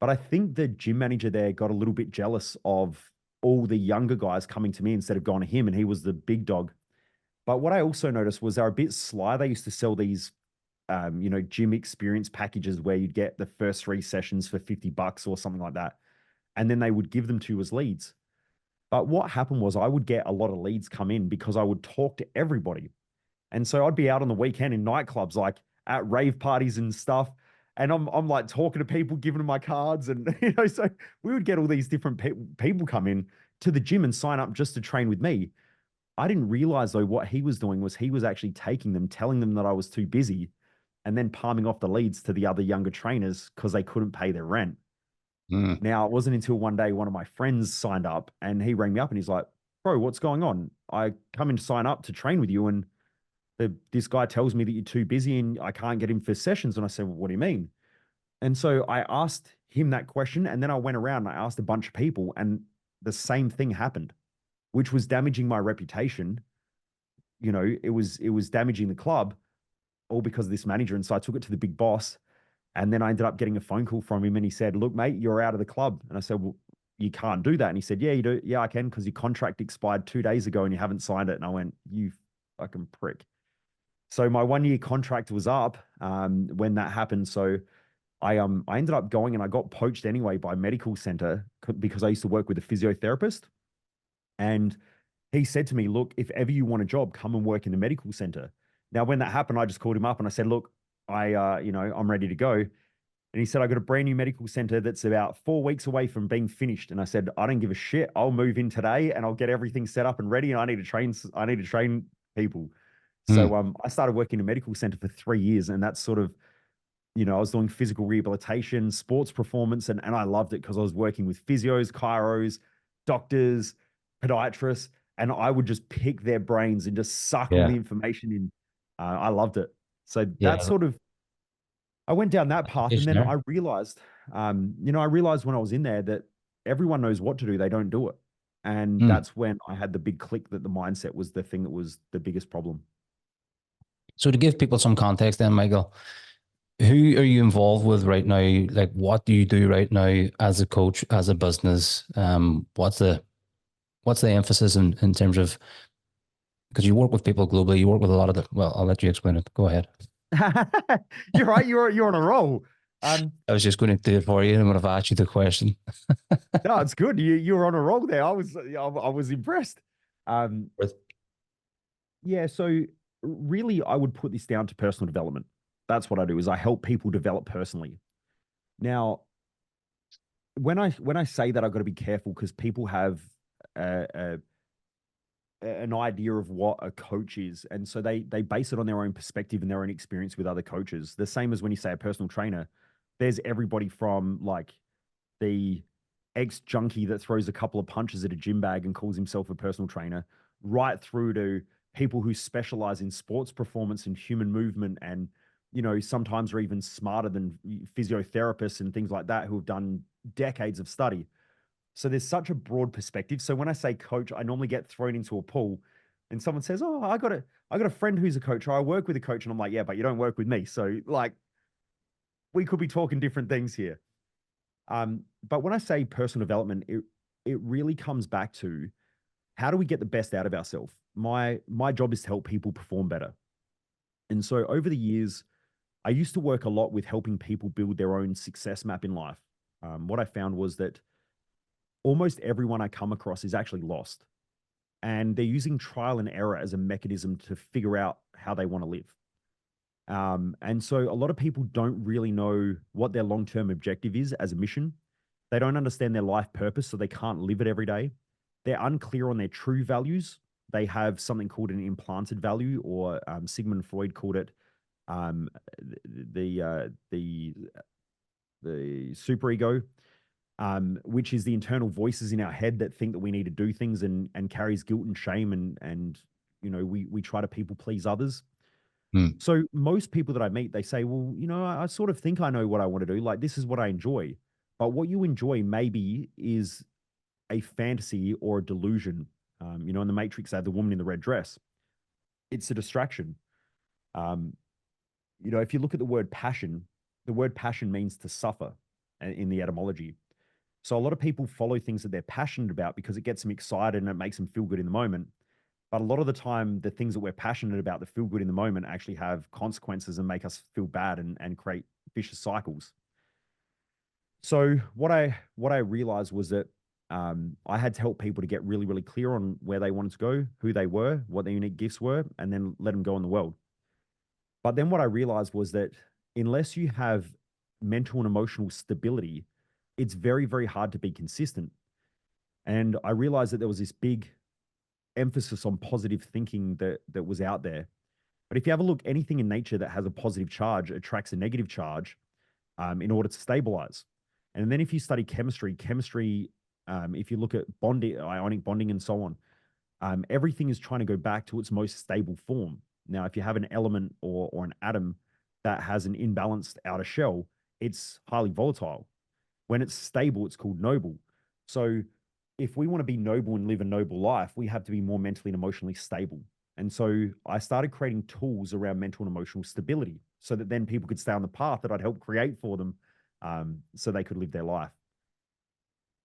But I think the gym manager there got a little bit jealous of all the younger guys coming to me instead of going to him, and he was the big dog. But what I also noticed was they're a bit sly. They used to sell these you know, gym experience packages where you'd get the first 3 sessions for $50 or something like that. And then they would give them to you as leads. But what happened was I would get a lot of leads come in because I would talk to everybody. And so I'd be out on the weekend in nightclubs, like at rave parties and stuff. And I'm like talking to people, giving them my cards. And, you know, so we would get all these different people come in to the gym and sign up just to train with me. I didn't realize though, what he was doing was he was actually taking them, telling them that I was too busy, and then palming off the leads to the other younger trainers because they couldn't pay their rent. Mm. Now, it wasn't until one day one of my friends signed up and he rang me up and he's like, bro, what's going on? I come in to sign up to train with you and this guy tells me that you're too busy and I can't get him for sessions. And I said, well, what do you mean? And so I asked him that question, and then I went around and I asked a bunch of people and the same thing happened. which was damaging my reputation. You know, it was damaging the club, all because of this manager. And so I took it to the big boss. And then I ended up getting a phone call from him, and he said, "Look, mate, you're out of the club." And I said, "Well, you can't do that." And he said, "Yeah, you do. Yeah, I can, because your contract expired 2 days ago and you haven't signed it." And I went, "You fucking prick." So my 1 year contract was up when that happened. So I ended up going, and I got poached anyway by medical center because I used to work with a physiotherapist. And he said to me, "Look, if ever you want a job, come and work in the medical center." Now, when that happened, I just called him up and I said, "Look, I'm ready to go." And he said, "I got a brand new medical center that's about 4 weeks away from being finished." And I said, "I don't give a shit. I'll move in today and I'll get everything set up and ready. And I need to train people." Mm. So I started working in a medical center for 3 years, and that's sort of, I was doing physical rehabilitation, sports performance, and I loved it because I was working with physios, chiros, doctors, podiatrists, and I would just pick their brains and just suck all Yeah. the information in. I loved it. So that's Yeah. sort of, I went down that path, and Education then there. I realized when I was in there that everyone knows what to do, they don't do it. And Mm. that's when I had the big click that the mindset was the thing that was the biggest problem. So to give people some context then, Michael, who are you involved with right now? Like, what do you do right now as a coach, as a business? What's the emphasis in terms of, because you work with people globally, you work with a lot of the, well, I'll let you explain it. Go ahead. You're right. You're on a roll. I was just going to do it for you and I would have asked you the question. No, it's good. You were on a roll there. I was impressed. Um, yeah. So really, I would put this down to personal development. That's what I do. Is I help people develop personally. Now, when I say that, I've got to be careful because people have a, a, an idea of what a coach is, and so they base it on their own perspective and their own experience with other coaches. The same as when you say a personal trainer. There's everybody from like the ex junkie that throws a couple of punches at a gym bag and calls himself a personal trainer, right through to people who specialize in sports performance and human movement, and sometimes are even smarter than physiotherapists and things like that who have done decades of study. So there's such a broad perspective. So when I say coach, I normally get thrown into a pool, and someone says, "Oh, I got a friend who's a coach, or I work with a coach," and I'm like, "Yeah, but you don't work with me." So like, we could be talking different things here. But when I say personal development, it really comes back to, how do we get the best out of ourselves? My job is to help people perform better. And so over the years, I used to work a lot with helping people build their own success map in life. What I found was that almost everyone I come across is actually lost, and they're using trial and error as a mechanism to figure out how they want to live. And so a lot of people don't really know what their long-term objective is as a mission. They don't understand their life purpose, so they can't live it every day. They're unclear on their true values. They have something called an implanted value, or Sigmund Freud called it um, the superego, which is the internal voices in our head that think that we need to do things, and carries guilt and shame, and we try to people please others. Mm. So most people that I meet, they say, "Well, I sort of think I know what I want to do. Like, this is what I enjoy." But what you enjoy maybe is a fantasy or a delusion. In the Matrix, they have the woman in the red dress. It's a distraction. Um, if you look at the word passion means to suffer in the etymology. So a lot of people follow things that they're passionate about because it gets them excited and it makes them feel good in the moment. But a lot of the time, the things that we're passionate about that feel good in the moment actually have consequences and make us feel bad, and create vicious cycles. So what I realized was that I had to help people to get really, really clear on where they wanted to go, who they were, what their unique gifts were, and then let them go in the world. But then what I realized was that unless you have mental and emotional stability, it's very, very hard to be consistent. And I realized that there was this big emphasis on positive thinking that was out there. But if you have a look, anything in nature that has a positive charge attracts a negative charge in order to stabilize. And then if you study chemistry, if you look at bonding, ionic bonding, and so on, everything is trying to go back to its most stable form. Now, if you have an element or an atom that has an imbalanced outer shell, it's highly volatile. When it's stable, it's called noble. So if we want to be noble and live a noble life, we have to be more mentally and emotionally stable. And so I started creating tools around mental and emotional stability so that then people could stay on the path that I'd helped create for them, so they could live their life.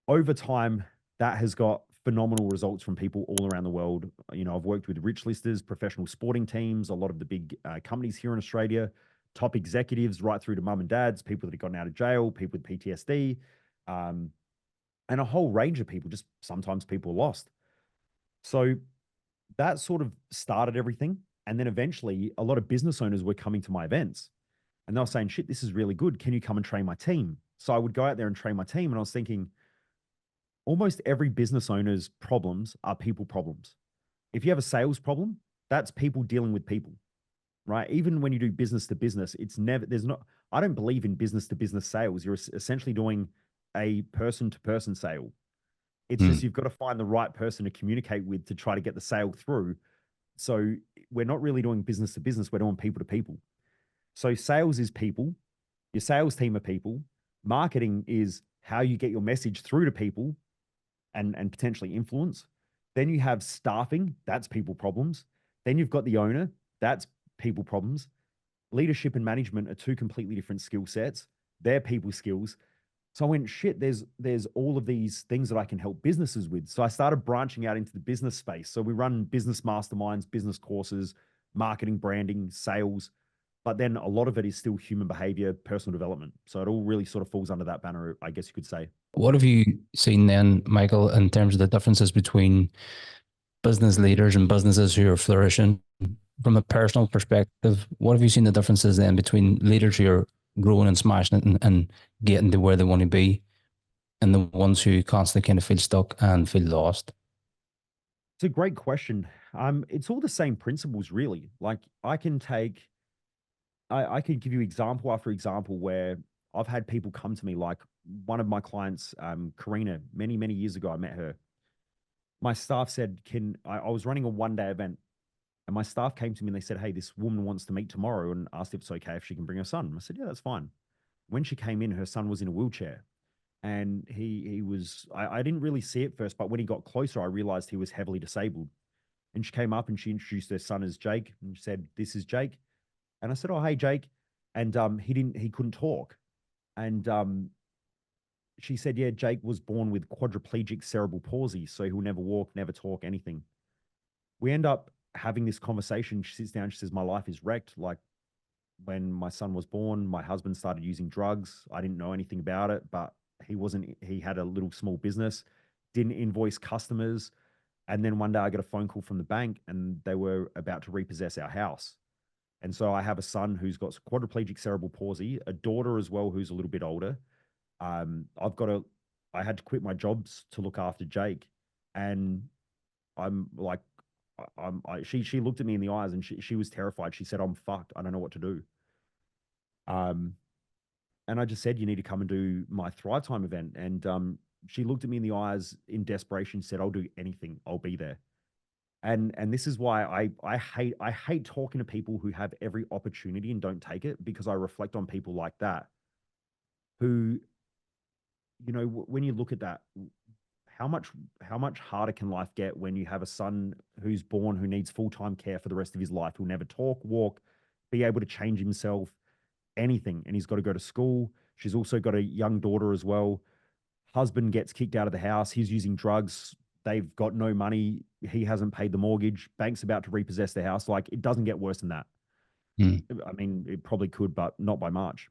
Over time, that has got phenomenal results from people all around the world. You know, I've worked with rich listers, professional sporting teams, a lot of the big companies here in Australia, top executives, right through to mum and dads, people that have gotten out of jail, people with PTSD, um, and a whole range of people. Just sometimes people are lost. So that sort of started everything. And then eventually, a lot of business owners were coming to my events and they were saying, shit, this is really good. Can you come and train my team? So I would go out there and train my team. And I was thinking, almost every business owner's problems are people problems. If you have a sales problem, that's people dealing with people, right? Even when you do business to business, it's never, there's not, I don't believe in business to business sales. You're essentially doing a person to person sale. It's just Mm. you've got to find the right person to communicate with to try to get the sale through. So we're not really doing business to business, we're doing people to people. So sales is people, your sales team are people, marketing is how you get your message through to people and potentially influence. Then you have staffing, that's people problems. Then you've got the owner, that's people problems. Leadership and management are two completely different skill sets. They're people skills. So I went, shit, there's all of these things that I can help businesses with. So I started branching out into the business space. So we run business masterminds, business courses, marketing, branding, sales, but then a lot of it is still human behavior, personal development. So it all really sort of falls under that banner, I guess you could say. What have you seen then, Michael, in terms of the differences between business leaders and businesses who are flourishing from a personal perspective? What have you seen the differences then between leaders who are growing and smashing it and getting to where they want to be, and the ones who constantly kind of feel stuck and feel lost? It's a great question. It's all the same principles, really. Like I could give you example after example where I've had people come to me, like one of my clients, Karina, many, many years ago, I met her. My staff said, I was running a 1 day event and my staff came to me and they said, hey, this woman wants to meet tomorrow and asked if it's okay if she can bring her son. I said, yeah, that's fine. When she came in, her son was in a wheelchair and he was, I didn't really see it first, but when he got closer, I realized he was heavily disabled. And she came up and she introduced her son as Jake and she said, this is Jake. And I said, oh, hey, Jake. And he couldn't talk. And she said, yeah, Jake was born with quadriplegic cerebral palsy. So he'll never walk, never talk, anything. We end up having this conversation. She sits down, she says, my life is wrecked. Like when my son was born, my husband started using drugs. I didn't know anything about it, but he had a little small business, didn't invoice customers. And then one day I got a phone call from the bank and they were about to repossess our house. And so I have a son who's got quadriplegic cerebral palsy, a daughter as well who's a little bit older. I've got to, I had to quit my jobs to look after Jake, and I'm like, she looked at me in the eyes and she was terrified. She said, "I'm fucked. I don't know what to do." Um, and I just said, "You need to come and do my Thrive Time event." And she looked at me in the eyes in desperation, said, "I'll do anything. I'll be there." And this is why I hate talking to people who have every opportunity and don't take it, because I reflect on people like that who, you know, when you look at that, how much how much harder can life get when you have a son who's born who needs full-time care for the rest of his life, who'll never talk, walk, be able to change himself, anything, and he's got to go to school. She's also got a young daughter as well. Husband gets kicked out of the house. He's using drugs. They've got no money. He hasn't paid the mortgage. Bank's about to repossess the house. Like, it doesn't get worse than that. Mm. I mean, it probably could, but not by March.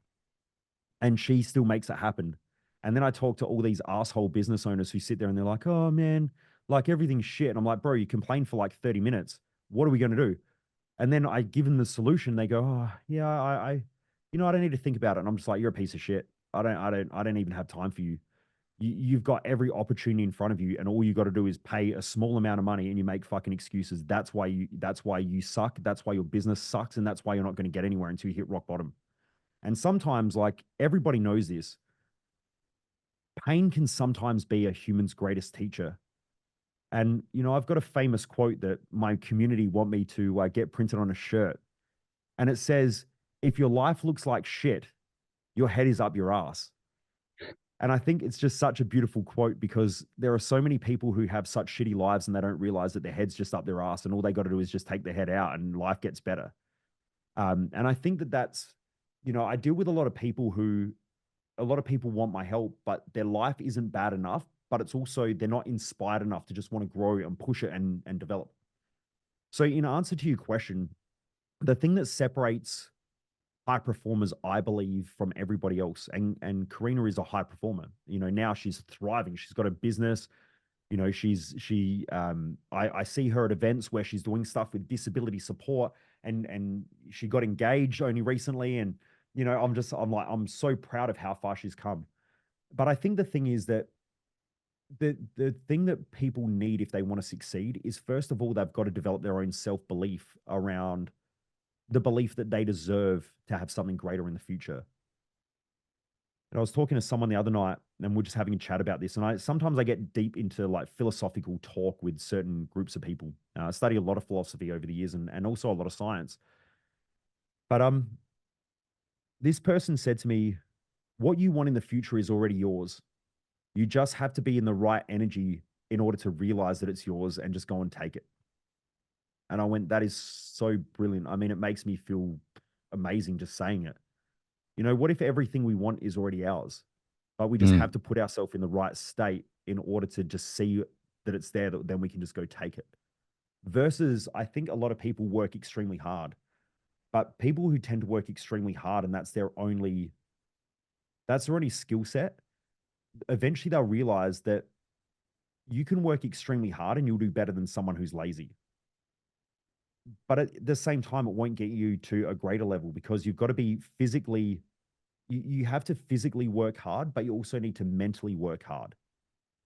And she still makes it happen. And then I talk to all these asshole business owners who sit there and they're like, oh man, like everything's shit. And I'm like, bro, you complain for like 30 minutes. What are we going to do? And then I give them the solution. They go, oh yeah, I don't need to think about it. And I'm just like, you're a piece of shit. I don't even have time for you. You've got every opportunity in front of you, and all you got to do is pay a small amount of money, and you make fucking excuses. That's why you suck. That's why your business sucks, and that's why you're not going to get anywhere until you hit rock bottom. And sometimes, like everybody knows this, pain can sometimes be a human's greatest teacher. And I've got a famous quote that my community want me to get printed on a shirt, and it says, "If your life looks like shit, your head is up your ass." And I think it's just such a beautiful quote because there are so many people who have such shitty lives and they don't realize that their head's just up their ass and all they got to do is just take their head out and life gets better. And I think that I deal with a lot of people want my help, but their life isn't bad enough, but it's also, they're not inspired enough to just want to grow and push it and develop. So in answer to your question, the thing that separates high performers, I believe, from everybody else. And Karina is a high performer. Now she's thriving. She's got a business. I see her at events where she's doing stuff with disability support, and she got engaged only recently. And I'm so proud of how far she's come. But I think the thing is that the thing that people need if they want to succeed is, first of all, they've got to develop their own self-belief around the belief that they deserve to have something greater in the future. And I was talking to someone the other night and we're just having a chat about this. And sometimes I get deep into like philosophical talk with certain groups of people. I study a lot of philosophy over the years and also a lot of science. But this person said to me, what you want in the future is already yours. You just have to be in the right energy in order to realize that it's yours and just go and take it. And I went, that is so brilliant. I mean, it makes me feel amazing just saying it. What if everything we want is already ours, but we just have to put ourselves in the right state in order to just see that it's there, that then we can just go take it. Versus, I think a lot of people work extremely hard, but people who tend to work extremely hard and that's their only skill set, eventually they'll realize that you can work extremely hard and you'll do better than someone who's lazy. But at the same time, it won't get you to a greater level because you've got to be physically, you have to physically work hard, but you also need to mentally work hard.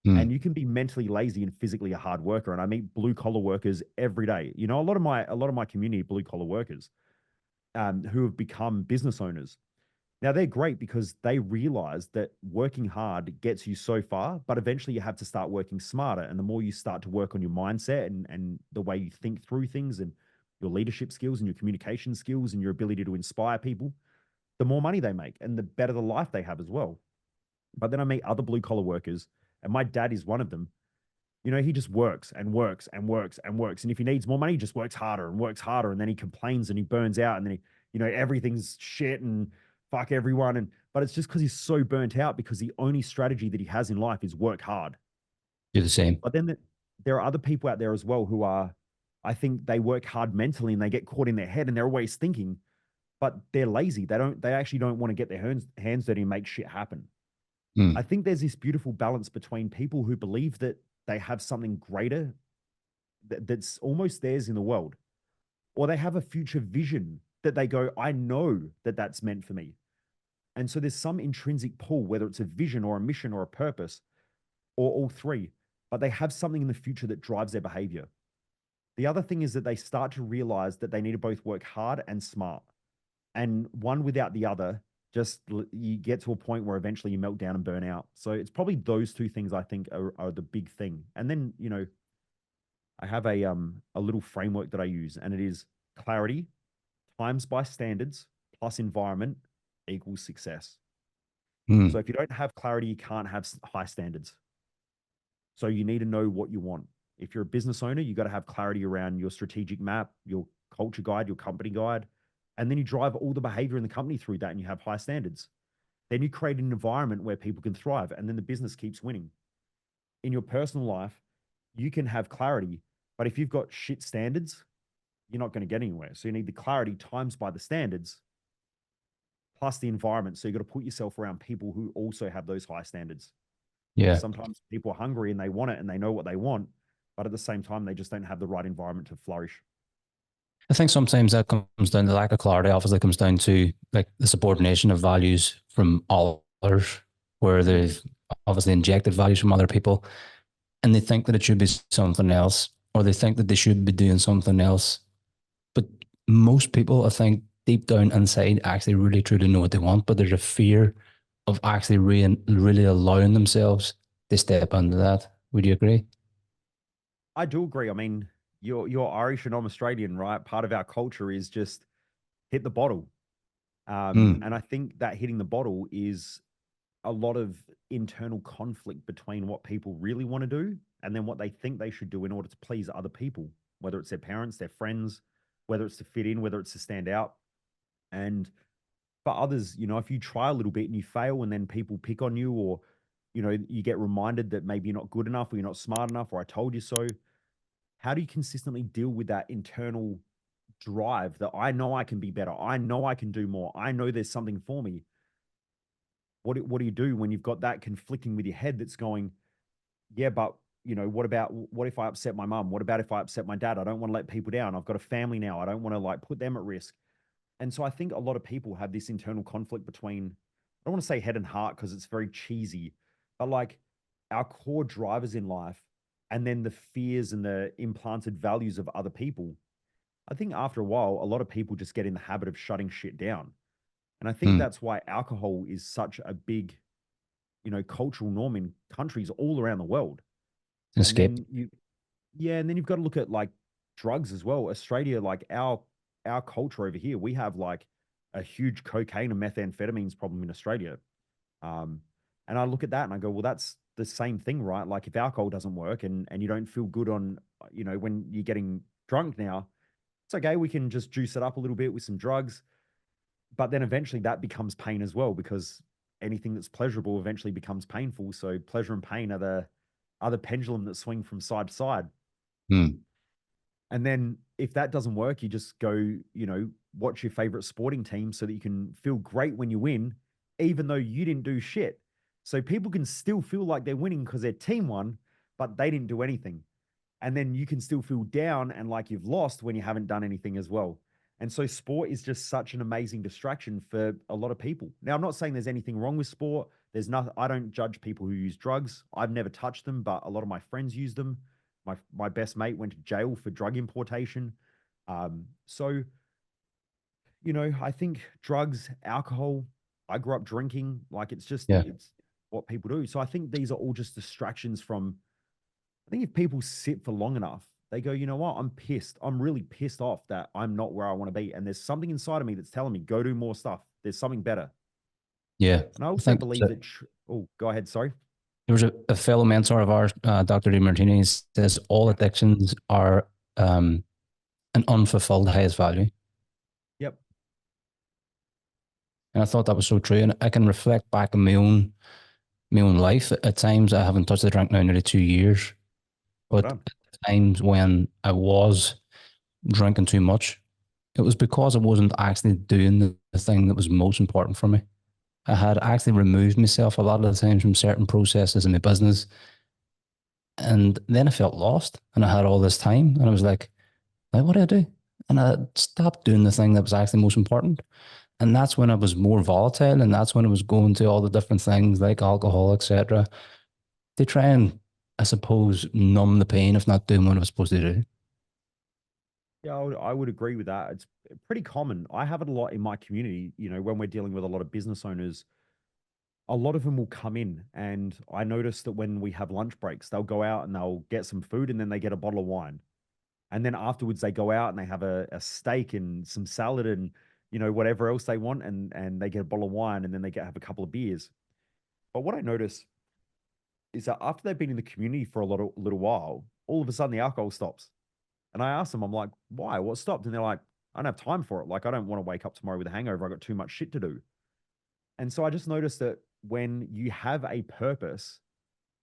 And you can be mentally lazy and physically a hard worker. And I meet blue collar workers every day. A lot of my community are blue collar workers who have become business owners. Now they're great because they realize that working hard gets you so far, but eventually you have to start working smarter. And the more you start to work on your mindset and the way you think through things and your leadership skills and your communication skills and your ability to inspire people, the more money they make and the better the life they have as well. But then I meet other blue collar workers, and my dad is one of them. He just works and works and works and works. And if he needs more money, he just works harder and works harder. And then he complains and he burns out and then everything's shit and fuck everyone. But it's just because he's so burnt out because the only strategy that he has in life is work hard. You're the same. But then there are other people out there as well who are, I think they work hard mentally and they get caught in their head and they're always thinking, but they're lazy. They actually don't want to get their hands dirty and make shit happen. I think there's this beautiful balance between people who believe that they have something greater that's almost theirs in the world, or they have a future vision that they go, I know that that's meant for me. And so there's some intrinsic pull, whether it's a vision or a mission or a purpose or all three, but they have something in the future that drives their behavior. The other thing is that they start to realize that they need to both work hard and smart. And one without the other, just you get to a point where eventually you melt down and burn out. So it's probably those two things I think are the big thing. And then, I have a little framework that I use, and it is clarity times by standards plus environment equals success. So if you don't have clarity, you can't have high standards. So you need to know what you want. If you're a business owner, you got to have clarity around your strategic map, your culture guide, your company guide, and then you drive all the behavior in the company through that and you have high standards. Then you create an environment where people can thrive and then the business keeps winning. In your personal life, you can have clarity, but if you've got shit standards, you're not going to get anywhere. So you need the clarity times by the standards plus the environment. So you got to put yourself around people who also have those high standards. Yeah. Sometimes people are hungry and they want it and they know what they want, but at the same time, they just don't have the right environment to flourish. I think sometimes that comes down to lack of clarity. Obviously, comes down to like the subordination of values from others, where they've obviously injected values from other people, and they think that it should be something else, or they think that they should be doing something else. But most people, I think, deep down inside, actually really truly know what they want, but there's a fear of actually really allowing themselves to step into that. Would you agree? I do agree. I mean, you're Irish and I'm Australian, right? Part of our culture is just hit the bottle. And I think that hitting the bottle is a lot of internal conflict between what people really want to do and then what they think they should do in order to please other people, whether it's their parents, their friends, whether it's to fit in, whether it's to stand out. And for others, if you try a little bit and you fail and then people pick on you, or, you get reminded that maybe you're not good enough or you're not smart enough or I told you so, how do you consistently deal with that internal drive that I know I can be better? I know I can do more. I know there's something for me. What do you do when you've got that conflicting with your head that's going, yeah, but what if I upset my mum? What about if I upset my dad? I don't want to let people down. I've got a family now. I don't want to like put them at risk. And so I think a lot of people have this internal conflict between, I don't want to say head and heart because it's very cheesy, but like our core drivers in life and then the fears and the implanted values of other people. I think after a while, a lot of people just get in the habit of shutting shit down. And I think Mm. that's why alcohol is such a big, cultural norm in countries all around the world. And Escape. then yeah, and then you've got to look at like drugs as well. Australia, like our culture over here, we have like a huge cocaine and methamphetamines problem in Australia. Um, and I look at that and I go, well, that's the same thing, right? Like if alcohol doesn't work and you don't feel good on, when you're getting drunk now, it's okay. We can just juice it up a little bit with some drugs. But then eventually that becomes pain as well, because anything that's pleasurable eventually becomes painful. So pleasure and pain are the pendulum that swing from side to side. Mm. And then if that doesn't work, you just go, watch your favorite sporting team so that you can feel great when you win, even though you didn't do shit. So people can still feel like they're winning because their team won, but they didn't do anything. And then you can still feel down and like you've lost when you haven't done anything as well. And so sport is just such an amazing distraction for a lot of people. Now, I'm not saying there's anything wrong with sport. There's nothing, I don't judge people who use drugs. I've never touched them, but a lot of my friends use them. My best mate went to jail for drug importation. So, I think drugs, alcohol, I grew up drinking. Like Yeah. it's what people do. So I think these are all just distractions from, I think if people sit for long enough, they go, you know what? I'm pissed. I'm really pissed off that I'm not where I want to be. And there's something inside of me that's telling me, go do more stuff. There's something better. Yeah. And I I also think believe that, oh, go ahead. Sorry. there was a fellow mentor of ours, Dr. DeMartini, says all Yeah. addictions are an unfulfilled highest value. Yep. And I thought that was so true. And I can reflect back on my own life. At times, I haven't touched the drink now nearly 2 years. Well But done. at times when I was drinking too much, it was because I wasn't actually doing the thing that was most important for me. I had actually removed myself a lot of the times from certain processes in my business. And then I felt lost and I had all this time. And I was like, what do I do? And I stopped doing the thing that was actually most important. And that's when I was more volatile. And that's when I was going to all the different things like alcohol, etc., to try and, I suppose, numb the pain of not doing what I was supposed to do. Yeah, I would agree with that. It's pretty common. I have it a lot in my community, when we're dealing with a lot of business owners, a lot of them will come in and I notice that when we have lunch breaks, they'll go out and they'll get some food and then they get a bottle of wine. And then afterwards they go out and they have a steak and some salad and whatever else they want, and they get a bottle of wine and then they have a couple of beers. But what I notice is that after they've been in the community for a little while, all of a sudden the alcohol stops. And I ask them, I'm like, why? What stopped? And they're like, I don't have time for it. Like, I don't want to wake up tomorrow with a hangover. I got too much shit to do. And so I just noticed that when you have a purpose,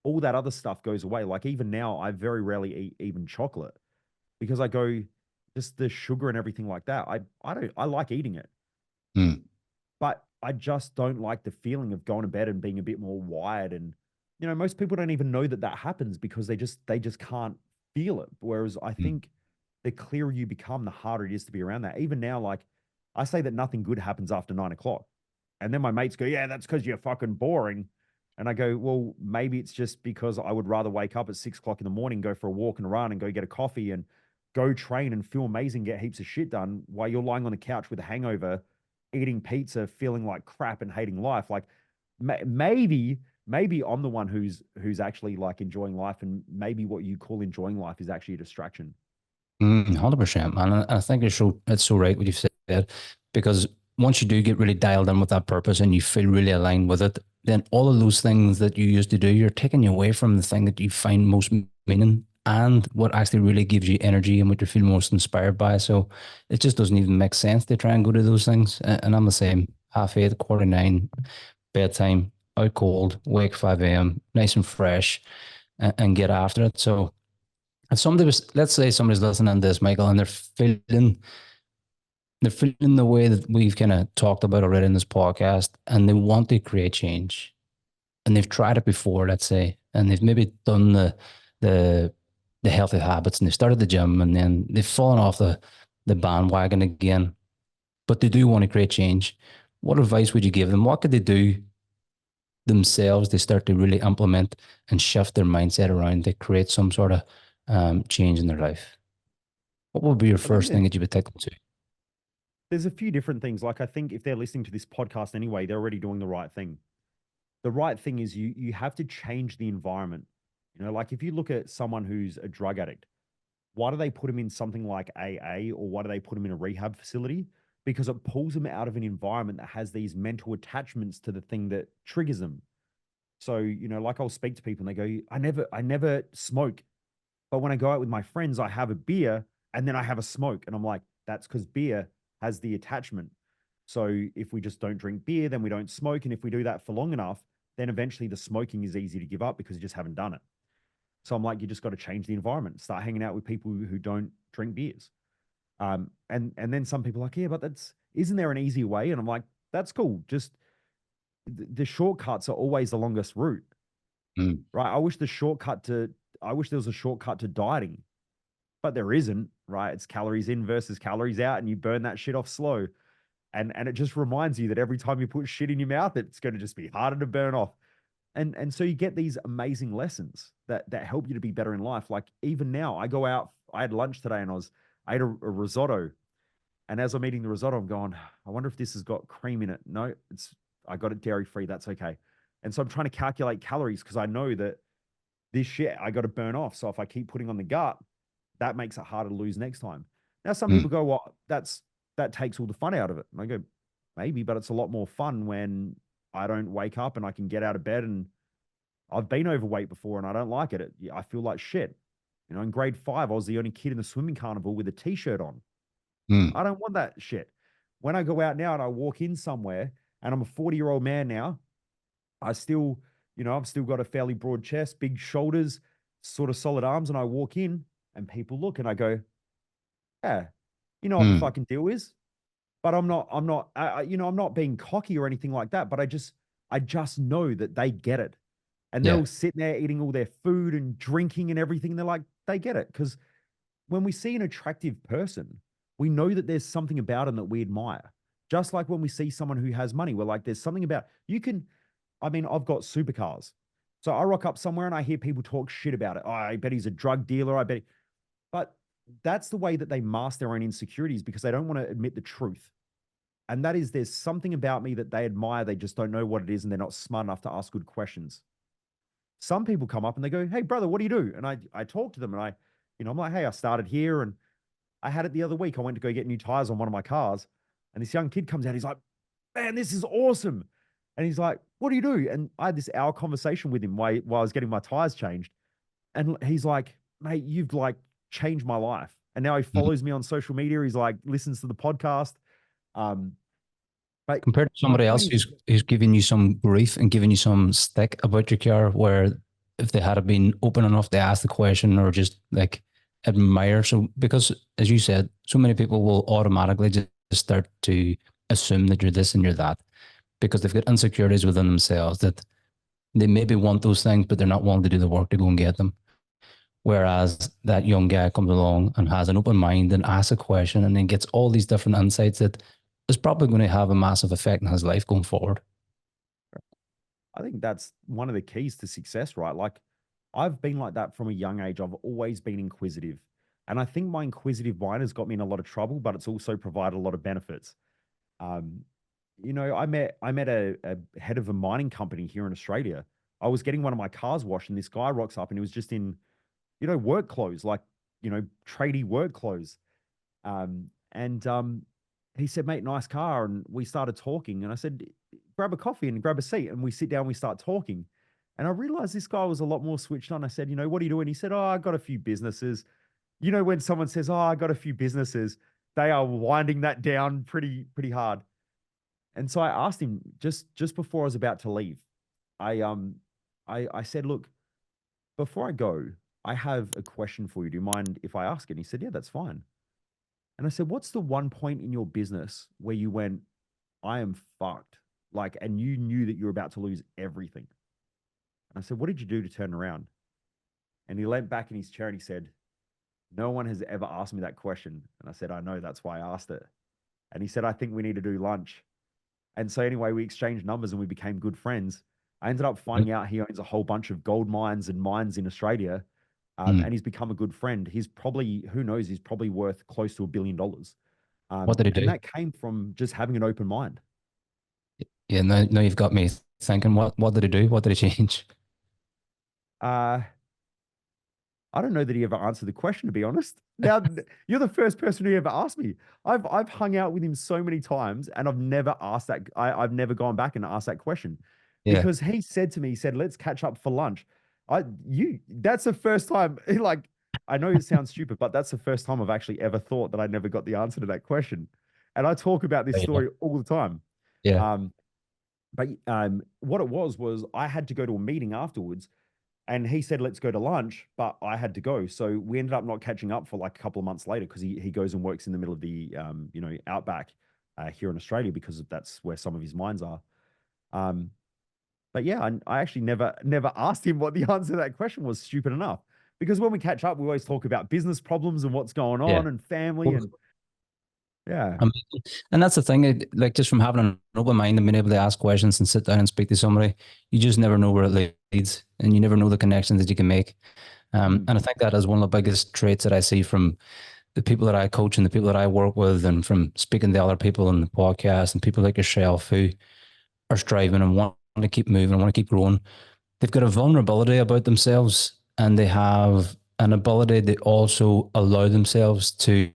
all that other stuff goes away. Like even now, I very rarely eat even chocolate because I go, just the sugar and everything like that. I like eating it, Mm. but I just don't like the feeling of going to bed and being a bit more wired. And most people don't even know that that happens because they just can't feel it. Whereas I Mm. think the clearer you become, the harder it is to be around that. Even now, like I say that nothing good happens after 9 o'clock. And then my mates go, yeah, that's because you're fucking boring. And I go, well, maybe it's just because I would rather wake up at 6 o'clock in the morning, go for a walk and a run and go get a coffee and go train and feel amazing, get heaps of shit done while you're lying on the couch with a hangover, eating pizza, feeling like crap and hating life. Like maybe I'm the one who's actually like enjoying life, and maybe what you call enjoying life is actually a distraction. 100%, man. And I think it's so right what you've said, because once you do get really dialed in with that purpose and you feel really aligned with it, then all of those things that you used to do, you're taking you away from the thing that you find most meaning and what actually really gives you energy and what you feel most inspired by. So it just doesn't even make sense to try and go to those things. And I'm the same. 8:30, 9:15, bedtime, out cold, wake 5 a.m., nice and fresh, and get after it. So if somebody was, let's say somebody's listening to this, Michael, and they're feeling the way that we've kind of talked about already in this podcast, and they want to create change, and they've tried it before, let's say, and they've maybe done the the healthy habits, and they started the gym, and then they've fallen off the bandwagon again, but they do want to create change. What advice would you give them? What could they do themselves to start to really implement and shift their mindset around to create some sort of change in their life? What would be your I think first thing that you would take them to? there's a few different things. Like I think if they're listening to this podcast anyway, they're already doing the right thing. The right thing is you have to change the environment. You know, like if you look at someone who's a drug addict, why do they put them in something like AA, or why do they put them in a rehab facility? Because it pulls them out of an environment that has these mental attachments to the thing that triggers them. So, you know, like I'll speak to people and they go, I never smoke. But when I go out with my friends, I have a beer and then I have a smoke. And I'm like, that's because beer has the attachment. So if we just don't drink beer, then we don't smoke. And if we do that for long enough, then eventually the smoking is easy to give up because you just haven't done it. So I'm like, you just got to change the environment, start hanging out with people who don't drink beers. And then some people are like, yeah, but that's, isn't there an easy way? And I'm like, that's cool. Just the shortcuts are always the longest route, Mm, right? I wish there was a shortcut to dieting, but there isn't, right? It's calories in versus calories out, and you burn that shit off slow. And it just reminds you that every time you put shit in your mouth, it's going to just be harder to burn off. And so you get these amazing lessons that help you to be better in life. Like even now, I go out, I had lunch today and I ate a risotto. And as I'm eating the risotto, I'm going, I wonder if this has got cream in it. No, I got it dairy free. That's okay. And so I'm trying to calculate calories because I know that this shit I got to burn off. So if I keep putting on the gut, that makes it harder to lose next time. Now, some mm, people go, well, that takes all the fun out of it. And I go, maybe, but it's a lot more fun when I don't wake up and I can get out of bed, and I've been overweight before and I don't like it. I feel like shit. You know, in grade 5, I was the only kid in the swimming carnival with a t-shirt on. mm. I don't want that shit. When I go out now and I walk in somewhere and I'm a 40-year-old man now, I still, I've still got a fairly broad chest, big shoulders, sort of solid arms. And I walk in and people look and I go, yeah, you know what the Mm. fucking deal is? But I'm not being cocky or anything like that. But I just know that they get it. And they're Yeah. all sitting there eating all their food and drinking and everything. They're like, they get it. Because when we see an attractive person, we know that there's something about them that we admire. Just like when we see someone who has money, we're like, there's something about you can. I mean, I've got supercars. So I rock up somewhere and I hear people talk shit about it. Oh, I bet he's a drug dealer. But that's the way that they mask their own insecurities because they don't want to admit the truth. And that is, there's something about me that they admire. They just don't know what it is and they're not smart enough to ask good questions. Some people come up and they go, hey, brother, what do you do? And I talk to them and I'm like, hey, I started here and I had it the other week. I went to go get new tires on one of my cars. And this young kid comes out. He's like, man, this is awesome. And he's like, what do you do? And I had this hour conversation with him while I was getting my tires changed. And he's like, mate, you've like changed my life. And now he Mhm. follows me on social media. He's like, listens to the podcast. Um, but Compared to my somebody point else is, who's giving you some grief and giving you some stick about your car, where if they had been open enough to ask the question or just like admire. So because as you said, so many people will automatically just start to assume that you're this and you're that because they've got insecurities within themselves that they maybe want those things, but they're not willing to do the work to go and get them. Whereas that young guy comes along and has an open mind and asks a question and then gets all these different insights that is probably going to have a massive effect on his life going forward. I think that's one of the keys to success, right? Like I've been like that from a young age. I've always been inquisitive. And I think my inquisitive mind has got me in a lot of trouble, but it's also provided a lot of benefits. Um, I met a head of a mining company here in Australia. I was getting one of my cars washed, and this guy rocks up and he was just in, work clothes, like, tradie work clothes. And he said, mate, nice car. And we started talking. And I said, grab a coffee and grab a seat. And we sit down, we start talking. And I realized this guy was a lot more switched on. I said, what are you doing? He said, oh, I got a few businesses. When someone says, oh, I got a few businesses, they are winding that down pretty hard. And so I asked him just before I was about to leave, I said, look, before I go, I have a question for you. Do you mind if I ask it? And he said, yeah, that's fine. And I said, what's the one point in your business where you went, I am fucked? Like, and you knew that you were about to lose everything. And I said, what did you do to turn around? And he leant back in his chair and he said, no one has ever asked me that question. And I said, I know, that's why I asked it. And he said, I think we need to do lunch. And so anyway, we exchanged numbers and we became good friends. I ended up finding out he owns a whole bunch of gold mines and mines in Australia. And he's become a good friend. He's probably, who knows, he's probably worth close to $1 billion. What did he do? And that came from just having an open mind. Yeah, now you've got me thinking, what did he do? What did he change? I don't know that he ever answered the question, to be honest. Now, you're the first person who ever asked me. I've hung out with him so many times and I've never asked that. I've never gone back and asked that question because he said to me, he said, let's catch up for lunch. That's the first time, like, I know it sounds stupid, but that's the first time I've actually ever thought that I never got the answer to that question. And I talk about this story all the time. Yeah. But what it was I had to go to a meeting afterwards. And he said, let's go to lunch, but I had to go. So we ended up not catching up for like a couple of months later because he goes and works in the middle of the, outback here in Australia because that's where some of his mines are. But yeah, I actually never asked him what the answer to that question was, stupid enough. Because when we catch up, we always talk about business problems and what's going on and family and yeah. And that's the thing, like just from having an open mind and being able to ask questions and sit down and speak to somebody, you just never know where it leads and you never know the connections that you can make. And I think that is one of the biggest traits that I see from the people that I coach and the people that I work with and from speaking to other people on the podcast and people like yourself who are striving and want to keep moving and want to keep growing. They've got a vulnerability about themselves and they have an ability to also allow themselves to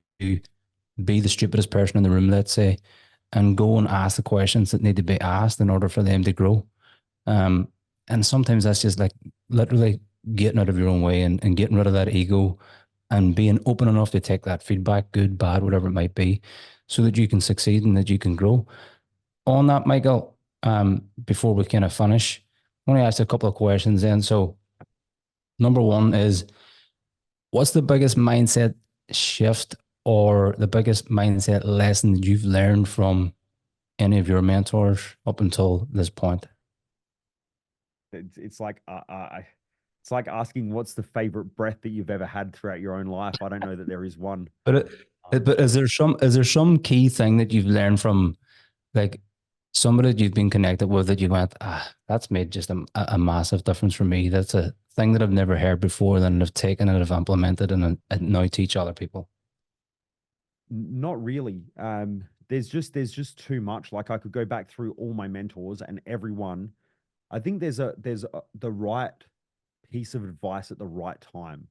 be the stupidest person in the room, let's say, and go and ask the questions that need to be asked in order for them to grow. And sometimes that's just like literally getting out of your own way and getting rid of that ego and being open enough to take that feedback, good, bad, whatever it might be, so that you can succeed and that you can grow. On that, Michael, before we kind of finish, I want to ask a couple of questions then. So number one is, what's the biggest mindset shift or the biggest mindset lesson that you've learned from any of your mentors up until this point? It's like it's like asking what's the favorite breath that you've ever had throughout your own life. I don't know that there is one. But is there some key thing that you've learned from like somebody that you've been connected with that you went, that's made just a massive difference for me. That's a thing that I've never heard before, then I've taken and I've implemented and now teach other people? Not really. There's just too much. Like I could go back through all my mentors and everyone. I think there's the right piece of advice at the right time.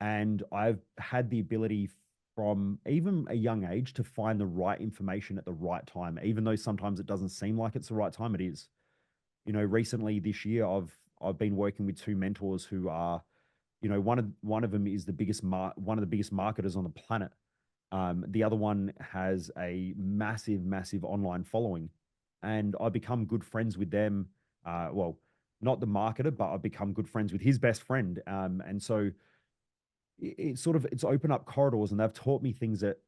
And I've had the ability from even a young age to find the right information at the right time, even though sometimes it doesn't seem like it's the right time, it is. Recently this year, I've been working with two mentors who are, one of them is one of the biggest marketers on the planet. The other one has a massive online following, and I become good friends with them. Well, not the marketer, but I've become good friends with his best friend. And so it's opened up corridors, and they've taught me things that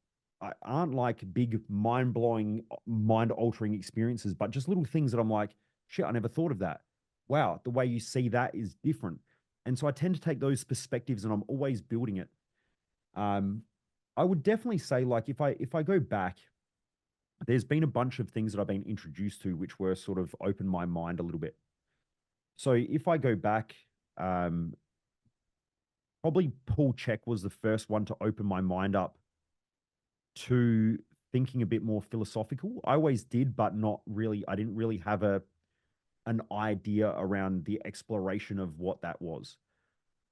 aren't like big mind blowing, mind altering experiences, but just little things that I'm like, shit, I never thought of that. Wow, the way you see that is different. And so I tend to take those perspectives, and I'm always building it. I would definitely say, like, if I go back, there's been a bunch of things that I've been introduced to which were sort of opened my mind a little bit. So if I go back, probably Paul Chek was the first one to open my mind up to thinking a bit more philosophical. I always did, but not really. I didn't really have an idea around the exploration of what that was.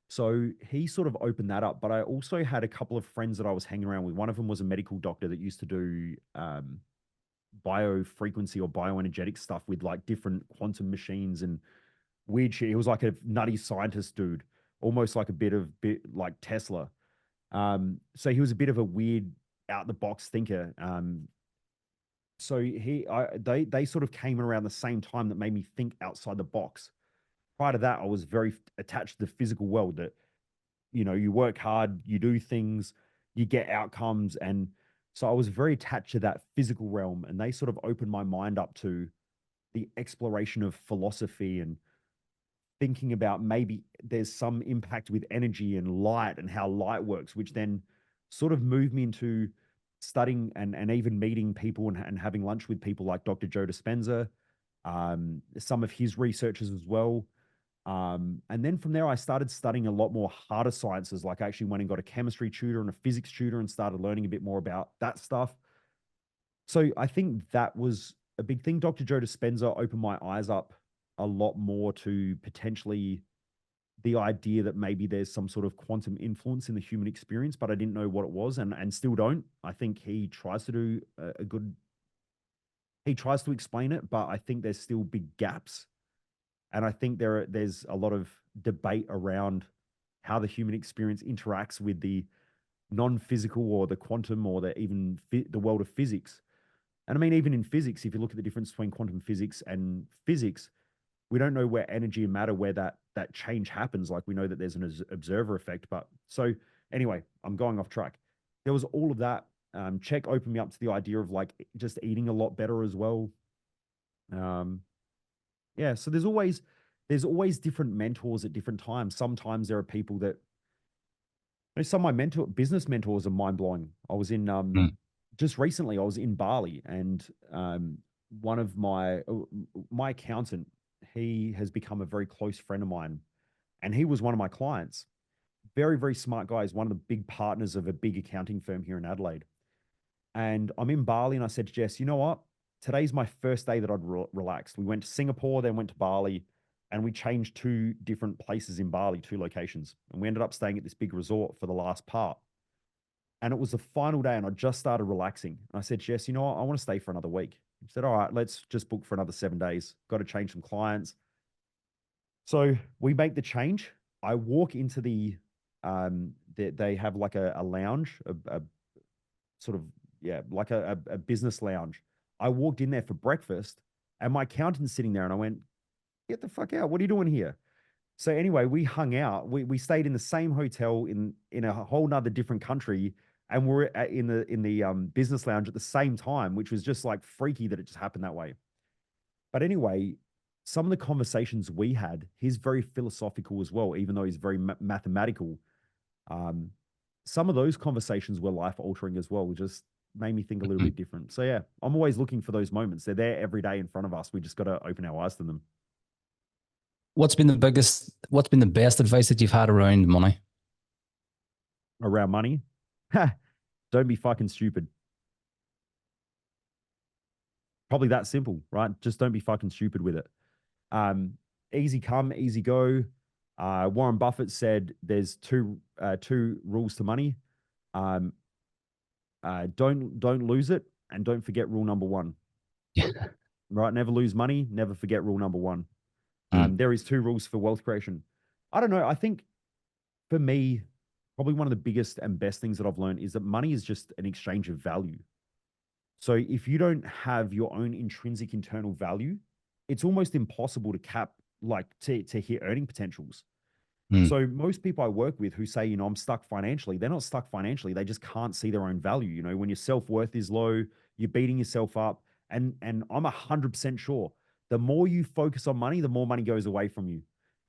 So he sort of opened that up. But I also had a couple of friends that I was hanging around with. One of them was a medical doctor that used to do biofrequency or bioenergetic stuff with like different quantum machines and weird shit. He was like a nutty scientist dude, almost like a bit like Tesla. So he was a bit of a weird out the box thinker. So they sort of came around the same time that made me think outside the box. Prior to that, I was very attached to the physical world that, you know, you work hard, you do things, you get outcomes. And so I was very attached to that physical realm. And they sort of opened my mind up to the exploration of philosophy and thinking about maybe there's some impact with energy and light and how light works, which then sort of moved me into studying and even meeting people and having lunch with people like Dr. Joe Dispenza, some of his researchers as well. And then from there, I started studying a lot more harder sciences. Like I actually went and got a chemistry tutor and a physics tutor and started learning a bit more about that stuff. So I think that was a big thing. Dr. Joe Dispenza opened my eyes up a lot more to potentially the idea that maybe there's some sort of quantum influence in the human experience, but I didn't know what it was and still don't. I think he tries to do he tries to explain it, but I think there's still big gaps. And I think there's a lot of debate around how the human experience interacts with the non-physical or the quantum or the world of physics. And I mean, even in physics, if you look at the difference between quantum physics and physics, we don't know where energy and matter, where that change happens. Like we know that there's an observer effect. But so anyway, I'm going off track. There was all of that. Czech opened me up to the idea of like just eating a lot better as well. Yeah, so there's always different mentors at different times. Sometimes there are people that some of my business mentors are mind blowing. I was in just recently I was in Bali and one of my accountant, he has become a very close friend of mine and he was one of my clients. Very, very smart guy. He's one of the big partners of a big accounting firm here in Adelaide. And I'm in Bali and I said to Jess, you know what? Today's my first day that I'd relaxed. We went to Singapore, then went to Bali, and we changed 2 different places in Bali, 2 locations. And we ended up staying at this big resort for the last part. And it was the final day and I just started relaxing. And I said, Jess, you know what? I want to stay for another week. He said, all right, let's just book for another 7 days. Got to change some clients. So we make the change. I walk into they have like a lounge, a sort of, yeah, like a business lounge. I walked in there for breakfast and my accountant's sitting there and I went, get the fuck out. What are you doing here? So anyway, we hung out. We stayed in the same hotel in a whole nother different country. And we're in the business lounge at the same time, which was just like freaky that it just happened that way. But anyway, some of the conversations we had, he's very philosophical as well, even though he's very mathematical. Some of those conversations were life altering as well. Just made me think a little bit different. So yeah, I'm always looking for those moments. They're there every day in front of us. We just got to open our eyes to them. What's been the best advice that you've had around money? Around money? Don't be fucking stupid. Probably that simple, right? Just don't be fucking stupid with it. Easy come, easy go. Warren Buffett said there's two rules to money. Don't lose it, and don't forget rule number 1. Right? Never lose money. Never forget rule number 1. There is 2 rules for wealth creation. I don't know. I think for me, probably one of the biggest and best things that I've learned is that money is just an exchange of value. So if you don't have your own intrinsic internal value, it's almost impossible to hit earning potentials. So most people I work with who say, I'm stuck financially, they're not stuck financially. They just can't see their own value. When your self-worth is low, you're beating yourself up. And I'm 100% sure the more you focus on money, the more money goes away from you.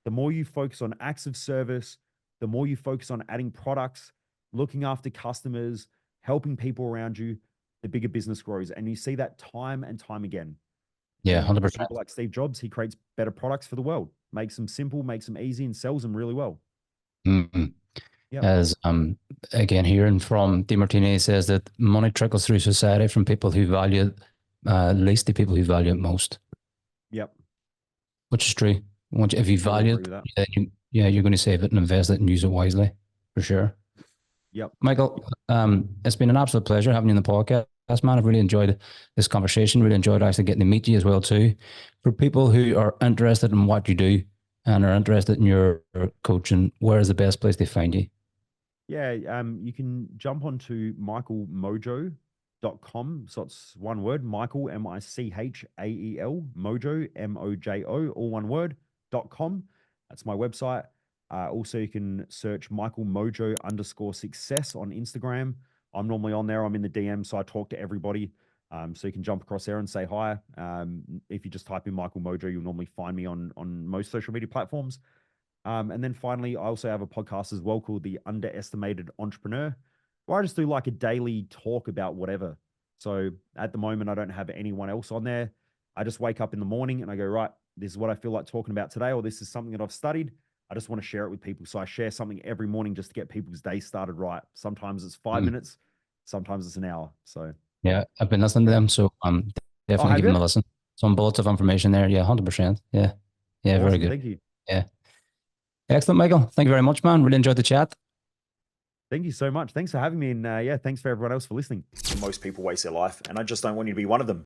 The more you focus on acts of service, the more you focus on adding products, looking after customers, helping people around you, the bigger business grows. And you see that time and time again. Yeah, 100%. People like Steve Jobs, he creates better products for the world, makes them simple, makes them easy, and sells them really well. Mm-hmm. Yep. As again, hearing from DeMartini says that money trickles through society from people who value it least to people who value it most. Yep. Which is true. If you value it, you're going to save it and invest it and use it wisely, for sure. Yep. Michael, it's been an absolute pleasure having you on the podcast. man. I've really enjoyed this conversation. Really enjoyed actually getting to meet you as well too. For people who are interested in what you do and are interested in your coaching, where is the best place to find you? Yeah, you can jump onto michaelmojo.com. So it's one word, Michael, Michael, Mojo, Mojo, all one word, .com. That's my website. Also, you can search Michael Mojo _success on Instagram. I'm normally on there. I'm in the DM, so I talk to everybody. So you can jump across there and say hi. If you just type in Michael Mojo, you'll normally find me on most social media platforms. And then finally, I also have a podcast as well called The Underestimated Entrepreneur, where I just do like a daily talk about whatever. So at the moment, I don't have anyone else on there. I just wake up in the morning and I go, right, this is what I feel like talking about today, or this is something that I've studied. I just want to share it with people. So I share something every morning just to get people's day started right. Sometimes it's 5 minutes, sometimes it's an hour. So Yeah, I've been listening to yeah. them, so Oh, definitely have give them you? a listen. Some bullets of information there. Yeah, 100%. Yeah, yeah, very Awesome. good. Thank you. Yeah, excellent, Michael. Thank you very much, man. Really enjoyed the chat. Thank you so much. Thanks for having me. And yeah, thanks for everyone else for listening. Most people waste their life, and I just don't want you to be one of them.